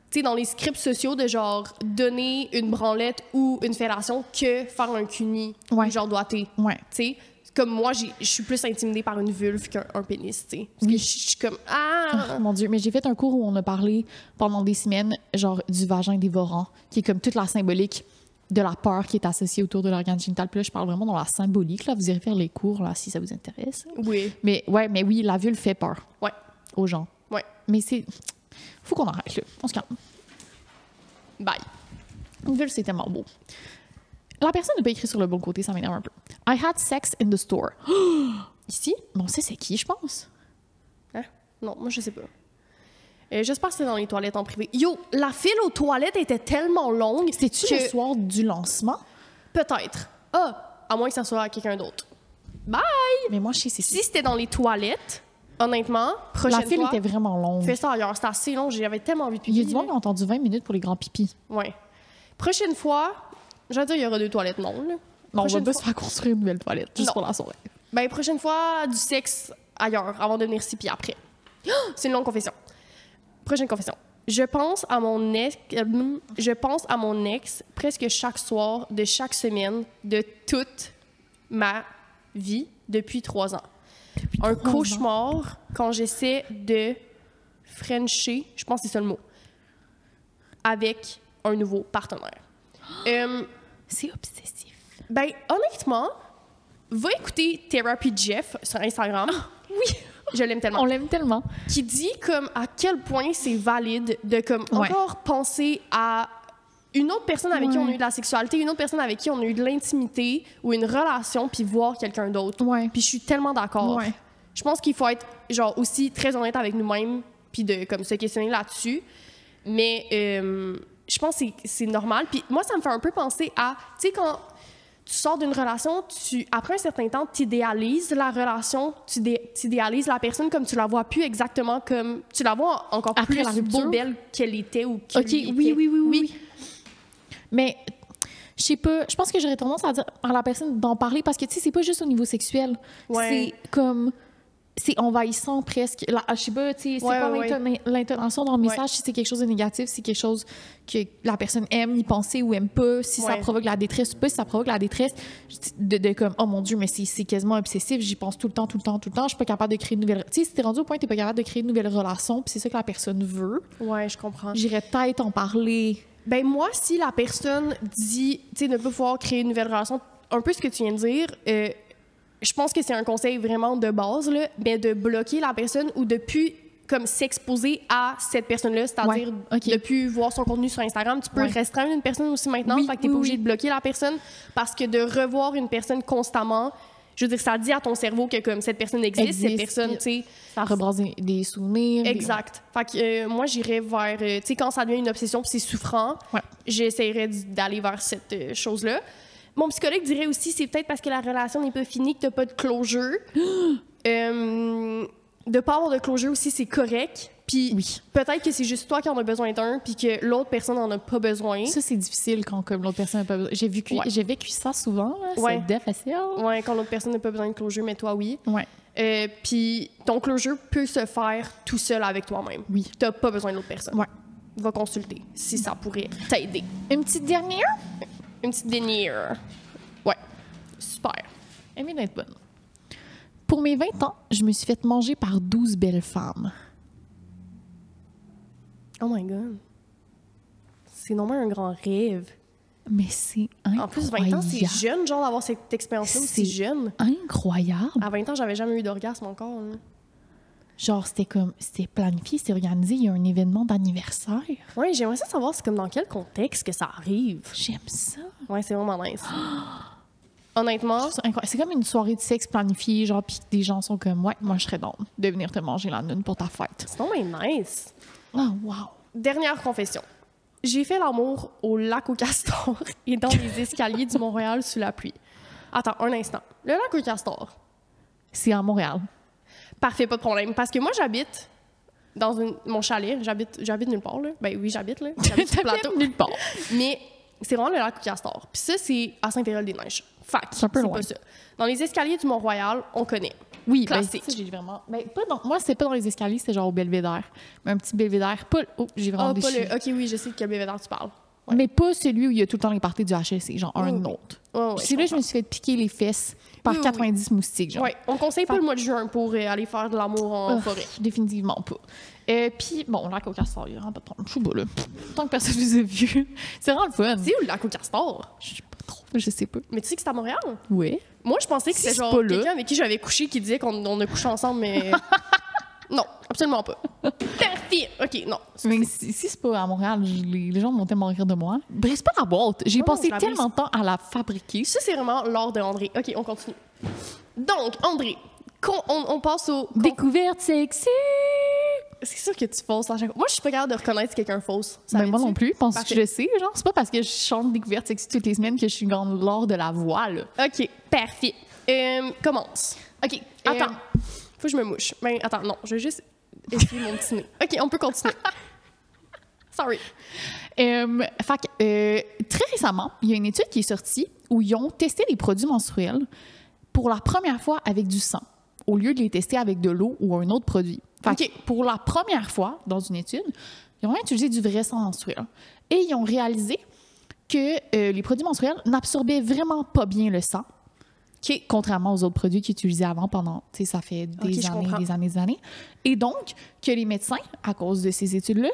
tu sais, dans les scripts sociaux de genre donner une branlette ou une fellation que faire un cuni, Ouais. genre doigté. Ouais. Tu sais, comme moi, je suis plus intimidée par une vulve qu'un pénis, tu sais. Parce Oui. que je suis comme, ah! Mon Dieu, mais j'ai fait un cours où on a parlé pendant des semaines, genre du vagin dévorant, qui est comme toute la symbolique de la peur qui est associée autour de l'organe génital. Puis là, je parle vraiment dans la symbolique, là. Vous irez faire les cours, là, si ça vous intéresse. Oui. Mais oui, la vulve fait peur Ouais. aux gens. Ouais. Mais faut qu'on arrête, là. On se calme. Bye. Une vulve, c'est tellement beau. La personne n'a pas écrit sur le bon côté, ça m'énerve un peu. I had sex in the store. Ici? Non, c'est qui, je pense? Hein? Non, moi, je sais pas. J'espère que c'est dans les toilettes en privé. Yo, la file aux toilettes était tellement longue. C'était-tu le soir du lancement? Peut-être. Ah, à moins que ça soit à quelqu'un d'autre. Bye! Mais moi, je sais, c'est Si c'était dans les toilettes, honnêtement, prochaine la file fois, était vraiment longue. fais ça ailleurs. C'était assez long. J'avais tellement envie de pipi. Il y a du monde qui a entendu 20 minutes pour les grands pipis. Ouais. Prochaine fois, j'allais dire, il y aura 2 toilettes, non. Là. Non, on va Prochaine pas fois- se faire construire une nouvelle toilette, juste Non. pour la soirée. Ben, prochaine fois, du sexe ailleurs, avant de venir ici, puis après. C'est une longue confession. Prochaine confession. Je pense à mon ex presque chaque soir de chaque semaine de toute ma vie depuis 3 ans. Un 3 ans. cauchemar quand j'essaie de frencher, je pense que c'est ça le mot, avec un nouveau partenaire. C'est obsessif. Ben, honnêtement, va écouter Therapy Jeff sur Instagram. Oui. Je l'aime tellement. On l'aime tellement. Qui dit comme à quel point c'est valide de comme Ouais. encore penser à une autre personne avec qui on a Ouais. eu de la sexualité, une autre personne avec qui on a eu de l'intimité ou une relation, puis voir quelqu'un d'autre. Ouais. Puis je suis tellement d'accord. Ouais. Je pense qu'il faut être genre aussi très honnête avec nous-mêmes, puis de comme se questionner là-dessus. Mais je pense que c'est normal. Puis moi, ça me fait un peu penser à, tu sais, quand tu sors d'une relation, après un certain temps, tu idéalises la relation, tu idéalises la personne comme tu la vois plus exactement comme... Tu la vois encore Après plus la rupture? beau, belle qu'elle était ou qu'elle OK, oui, était. oui. Mais je sais pas, je pense que j'aurais tendance à dire à la personne d'en parler parce que tu sais, c'est pas juste au niveau sexuel. Ouais. C'est comme c'est envahissant presque. Je sais pas, tu sais, c'est Ouais, quoi ouais. l'intonation dans le message, si c'est quelque chose de négatif, si c'est quelque chose que la personne aime y penser ou aime pas, si ça Ouais. provoque la détresse ou pas, si ça provoque la détresse, de comme, oh mon Dieu, mais c'est quasiment obsessif, j'y pense tout le temps, je suis pas capable de créer une nouvelle... Tu sais, si t'es rendu au point que t'es pas capable de créer une nouvelle relation, puis c'est ça que la personne veut, Ouais, je comprends. j'irais peut-être en parler. Ben moi, si la personne dit, tu sais, ne pas pouvoir créer une nouvelle relation, un peu ce que tu viens de dire, je pense que c'est un conseil vraiment de base, là, mais de bloquer la personne ou de plus comme s'exposer à cette personne-là, c'est-à-dire Ouais, ok. de plus voir son contenu sur Instagram. Tu peux Ouais. restreindre une personne aussi maintenant, Oui, fait que t'es oui, pas obligé oui. de bloquer la personne parce que de revoir une personne constamment, je veux dire, ça dit à ton cerveau que comme cette personne existe. Cette personne, tu sais, Ça rebrasse des souvenirs. exact. Fait que moi, j'irais vers... tu sais, quand ça devient une obsession puis c'est souffrant, Ouais. j'essaierais d'aller vers cette chose-là. Mon psychologue dirait aussi, c'est peut-être parce que la relation n'est pas finie que t'as pas de closure. De pas avoir de closure aussi, c'est correct. Puis Oui. peut-être que c'est juste toi qui en as besoin d'un puis que l'autre personne en a pas besoin. Ça, c'est difficile quand comme l'autre personne n'a pas besoin. Ouais. J'ai vécu ça souvent, là. Ouais. C'est difficile. Ouais, quand l'autre personne n'a pas besoin de closure, mais toi, oui. Ouais. Puis ton closure peut se faire tout seul avec toi-même. Oui. T'as pas besoin de l'autre personne. Ouais. Va consulter si ça pourrait t'aider. Une petite dernière? Une petite denier. Ouais. Super. Elle vient d'être bonne. Pour mes 20 ans, je me suis fait manger par 12 belles femmes. Oh my God. C'est normalement un grand rêve. Mais c'est incroyable. En plus, 20 ans, c'est jeune, genre, d'avoir cette expérience-là aussi C'est jeune. incroyable. À 20 ans, j'avais jamais eu d'orgasme encore. Hein. Genre, c'était planifié, c'était organisé. Il y a un événement d'anniversaire. Ouais, j'aimerais ça savoir, c'est comme dans quel contexte que ça arrive. J'aime ça. Ouais, c'est vraiment nice. Honnêtement, C'est incroyable. C'est comme une soirée de sexe planifiée, genre, puis des gens sont comme, ouais, moi, je serais donc de venir te manger la nune pour ta fête. c'est vraiment nice. Oh, wow. Dernière confession. J'ai fait l'amour au lac au Castor et dans les escaliers du Mont-Royal sous la pluie. Attends, un instant. Le lac au Castor. C'est à Montréal. Parfait, pas de problème. Parce que moi, j'habite dans mon chalet. J'habite nulle part, là. Ben oui, j'habite, là. J'habite sur le plateau. nulle part. Mais c'est vraiment le lac au Castor. Puis ça, c'est à Saint-Pérol-des-Neiges. Fact, C'est un peu loin. pas ça. Dans les escaliers du Mont-Royal, on connaît. Oui, classique. Ben, ça, j'ai vraiment... Ben, moi, c'était pas dans les escaliers, c'était genre au Belvédère. Mais un petit Belvédère. Pas... Oh, j'ai vraiment déchiré. OK, oui, je sais de quel Belvédère tu parles. Ouais. Mais pas celui où il y a tout le temps les parties du HSC, genre un autre. C'est là que je me suis fait piquer les fesses par 90 moustiques, genre. Oui, on conseille pas le mois de juin pour aller faire de l'amour en forêt. Définitivement pas. Puis, bon, lac au castor, il y a vraiment pas de problème. Je sais pas, là. Tant que personne les a vus. C'est vraiment le fun. C'est où le lac au castor? Je sais pas trop, je sais pas. Mais tu sais que c'est à Montréal? Oui. Moi, je pensais que c'était genre quelqu'un avec qui j'avais couché qui disait qu'on a couché ensemble, mais... Non, absolument pas. Perfide! OK, non. Mais si c'est pas à Montréal, les gens vont tellement rire de moi. Bref, c'est pas la boîte. J'ai passé tellement de temps à la fabriquer. Ça, c'est vraiment l'art de André. OK, on continue. Donc, André, on passe au... Découverte sexy! C'est sûr que tu fausses à chaque fois. Moi, je suis pas capable de reconnaître si quelqu'un fausse. Ben moi non plus. Penses-tu que je le sais? Genre, c'est pas parce que je chante Découverte sexy toutes les semaines que je suis grande l'art de la voix, là. OK, parfait. Commence. OK, attends. Faut que je me mouche. Ben, attends, non, je vais juste essayer mon petit nez. OK, on peut continuer. Sorry. Très récemment, il y a une étude qui est sortie où ils ont testé les produits menstruels pour la première fois avec du sang, au lieu de les tester avec de l'eau ou un autre produit. Pour la première fois, dans une étude, ils ont utilisé du vrai sang menstruel. Et ils ont réalisé que les produits menstruels n'absorbaient vraiment pas bien le sang, contrairement aux autres produits qu'ils utilisaient avant pendant, ça fait des années. Et donc, que les médecins, à cause de ces études-là,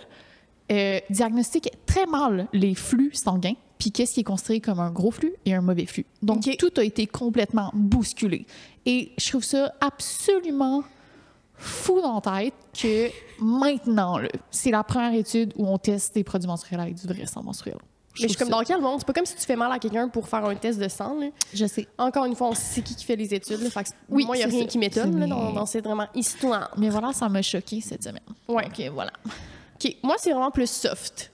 diagnostiquent très mal les flux sanguins, puis qu'est-ce qui est considéré comme un gros flux et un mauvais flux. Donc, tout a été complètement bousculé. Et je trouve ça absolument fou dans la tête que maintenant, c'est la première étude où on teste des produits menstruels avec du vrai sang menstruel. Mais je suis comme dans quel monde? C'est pas comme si tu fais mal à quelqu'un pour faire un test de sang. Là. Je sais. Encore une fois, on sait qui fait les études. Là, fait que moi, il n'y a rien qui m'étonne dans cette vraiment histoire. Mais voilà, ça m'a choqué cette semaine. Ouais. OK, voilà. OK, moi, c'est vraiment plus soft.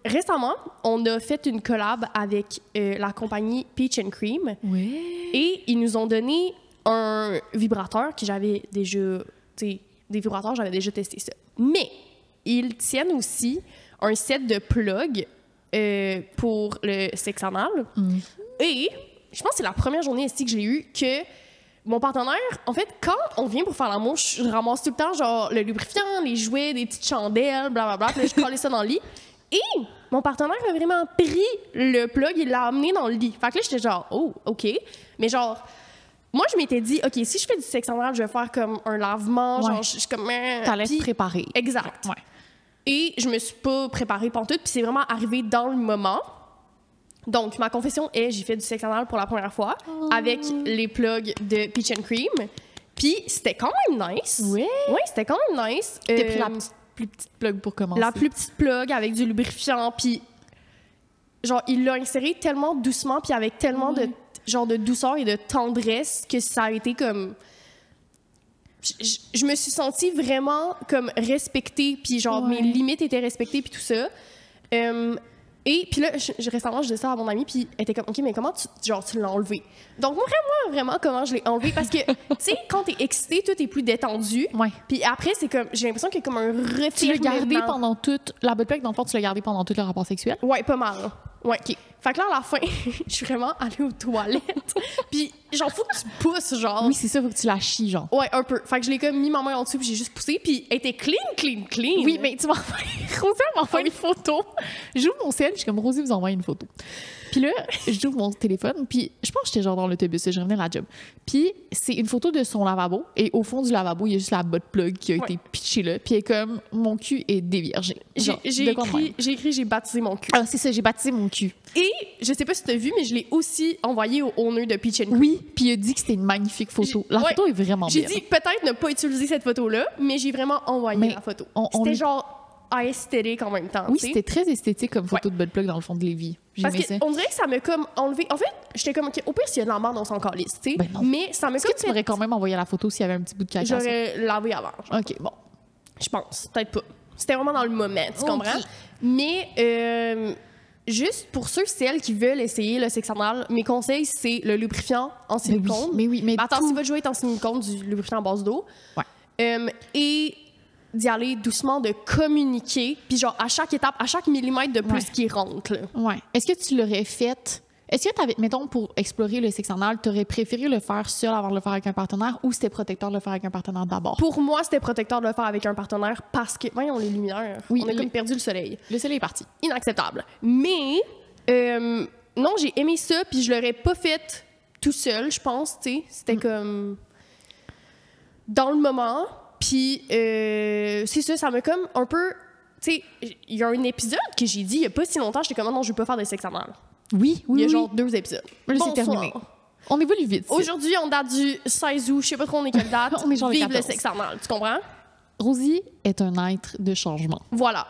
Récemment, on a fait une collab avec la compagnie Peach & Cream. Oui. Et ils nous ont donné un vibrateur que j'avais déjà... des vibrateurs, j'avais déjà testé ça. Mais ils tiennent aussi un set de plugs pour le sexe anal. Et je pense que c'est la première journée ici que j'ai eu que mon partenaire, en fait, quand on vient pour faire l'amour, je ramasse tout le temps genre le lubrifiant, les jouets, des petites chandelles, blablabla. Puis là, je collais ça dans le lit. Et mon partenaire a vraiment pris le plug et l'a amené dans le lit. Fait que là, j'étais genre, oh, OK. Mais genre, moi, je m'étais dit, OK, si je fais du sexe anal, je vais faire comme un lavement. Genre, je suis comme... T'allais te préparer. Exact. Ouais. Et je me suis pas préparée pantoute, puis c'est vraiment arrivé dans le moment. Donc, ma confession est, j'ai fait du sexe anal pour la première fois avec les plugs de Peach & Cream. Puis c'était quand même nice. Oui? Oui, c'était quand même nice. T'as pris la plus petite plug pour commencer. La plus petite plug avec du lubrifiant, puis genre, il l'a inséré tellement doucement, puis avec tellement de douceur et de tendresse que ça a été comme... Je me suis sentie vraiment comme respectée, puis genre mes limites étaient respectées, puis tout ça. Et puis là, récemment, je disais ça à mon amie, puis elle était comme, OK, mais comment tu l'as enlevé? Donc, vraiment, comment je l'ai enlevé? Parce que, tu sais, quand t'es excité, tout est plus détendu. Ouais. Puis après, c'est comme, j'ai l'impression qu'il y a comme un retirement. Tu l'as gardé pendant toute... La butt plug, dans le fond, tu l'as gardé pendant tout le rapport sexuel? Ouais, pas mal. Ouais, OK. Fait que là, à la fin, je suis vraiment allée aux toilettes. Puis, genre, faut que tu pousses, genre. Oui, c'est ça, faut que tu la chies, genre. Ouais, un peu. Fait que je l'ai comme mis ma main en dessous, puis j'ai juste poussé, puis elle était clean. Oui, mais tu m'as Rosie m'envoie une photo. J'ouvre mon ciel, je suis comme, Rosie vous envoie une photo. Puis là, j'ouvre mon téléphone, puis je pense que j'étais genre dans l'autobus, je revenais à la job. Puis c'est une photo de son lavabo, et au fond du lavabo, il y a juste la butt plug qui a été pitchée là, puis elle est comme, mon cul est déviergé. J'ai écrit, j'ai baptisé mon cul. Ah, c'est ça, j'ai baptisé mon cul. Et je sais pas si tu as vu, mais je l'ai aussi envoyé au owner de Peach & Cream. Oui, puis il a dit que c'était une magnifique photo. La photo est vraiment bien. J'ai dit peut-être ne pas utiliser cette photo-là, mais j'ai vraiment envoyé la photo. C'était genre esthétique en même temps. Oui, c'était très esthétique comme photo de butt plug dans le fond de Lévis. Parce qu'on dirait que ça m'a comme enlevé. En fait, j'étais comme, OK, au pire, s'il y a de la merde, on s'en calisse, tu sais. Ben non. Mais ça m'a Est-ce que tu m'aurais quand même envoyé la photo s'il y avait un petit bout de caca? J'aurais lavé avant. Genre. OK, bon. Je pense. Peut-être pas. C'était vraiment dans le moment, tu comprends? Mais juste pour ceux et celles qui veulent essayer le sexe anal, mes conseils, c'est le lubrifiant en silicone. Mais attends, si votre jouet est en silicone, du lubrifiant en base d'eau. Ouais. Et d'y aller doucement, de communiquer, puis genre à chaque étape, à chaque millimètre de plus qui rentre. Là. Ouais. Est-ce que tu l'aurais fait? Est-ce que mettons, pour explorer le sexe anal, t'aurais préféré le faire seul avant de le faire avec un partenaire ou c'était protecteur de le faire avec un partenaire d'abord? Pour moi, c'était protecteur de le faire avec un partenaire parce que, voyons, les lumières, Oui, on a comme perdu le soleil. Le soleil est parti. Inacceptable. Mais, non, j'ai aimé ça, puis je l'aurais pas fait tout seul, je pense, tu sais. C'était comme dans le moment, puis c'est ça, ça m'a comme un peu... Tu sais, il y a un épisode que j'ai dit il y a pas si longtemps, j'étais comme, non, je veux pas faire de sexe anal. Oui. Il y a genre 2 épisodes. Là, c'est terminé. On évolue vite. Aujourd'hui, on date du 16 août, je sais pas trop on est quelle date. On est genre le Vive le 14. sexe anal, tu comprends? Rosie est un être de changement. Voilà.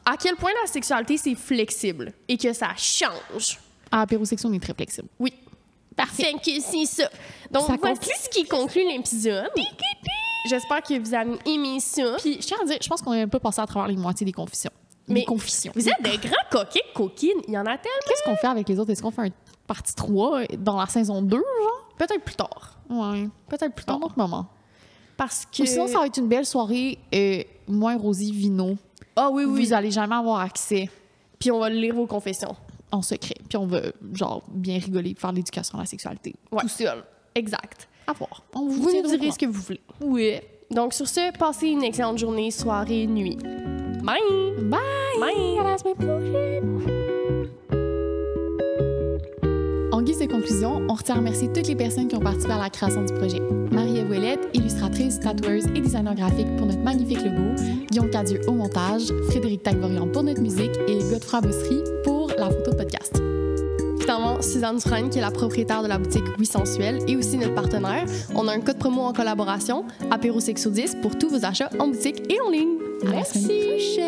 À quel point la sexualité, c'est flexible et que ça change. À Apérosexo, on est très flexible. Oui. Parfait. Que c'est ça. Donc, Ça voici conclut. ce qui conclut l'épisode. J'espère que vous avez aimé ça. Puis, je tiens à dire, je pense qu'on n'a même pas passé à travers les moitiés des confessions. Mais des confessions. Vous êtes des grands coquets, coquines. Il y en a tellement. Qu'est-ce qu'on fait avec les autres? Est-ce qu'on fait un partie 3 dans la saison 2, genre? Peut-être plus tard. Ouais. Peut-être plus À un tard. autre moment. Parce que... Ou sinon, ça va être une belle soirée, moi et Rosie Vino. Ah oui, oui. Vous allez jamais avoir accès Puis on va lire vos confessions. en secret. Puis on va, genre, bien rigoler, faire de l'éducation à la sexualité. Ouais. Tout seul. Exact. À voir. On Vous nous tiendra au direz courant. ce que vous voulez. Oui. Donc, sur ce, passez une excellente journée, soirée, nuit. Bye! Bye! Bye! À la semaine prochaine! En guise de conclusion, on retient à remercier toutes les personnes qui ont participé à la création du projet. Marie-Ève Ouellette, illustratrice, tatoueuse et designer graphique pour notre magnifique logo, Guillaume Cadieux au montage, Frédéric Tagvorian pour notre musique et Godefroy Bossery pour la photo de podcast. Finalement, Suzanne Dufresne, qui est la propriétaire de la boutique Oui Sensuel et aussi notre partenaire. On a un code promo en collaboration, Apérosexo 10 pour tous vos achats en boutique et en ligne. À la semaine prochaine.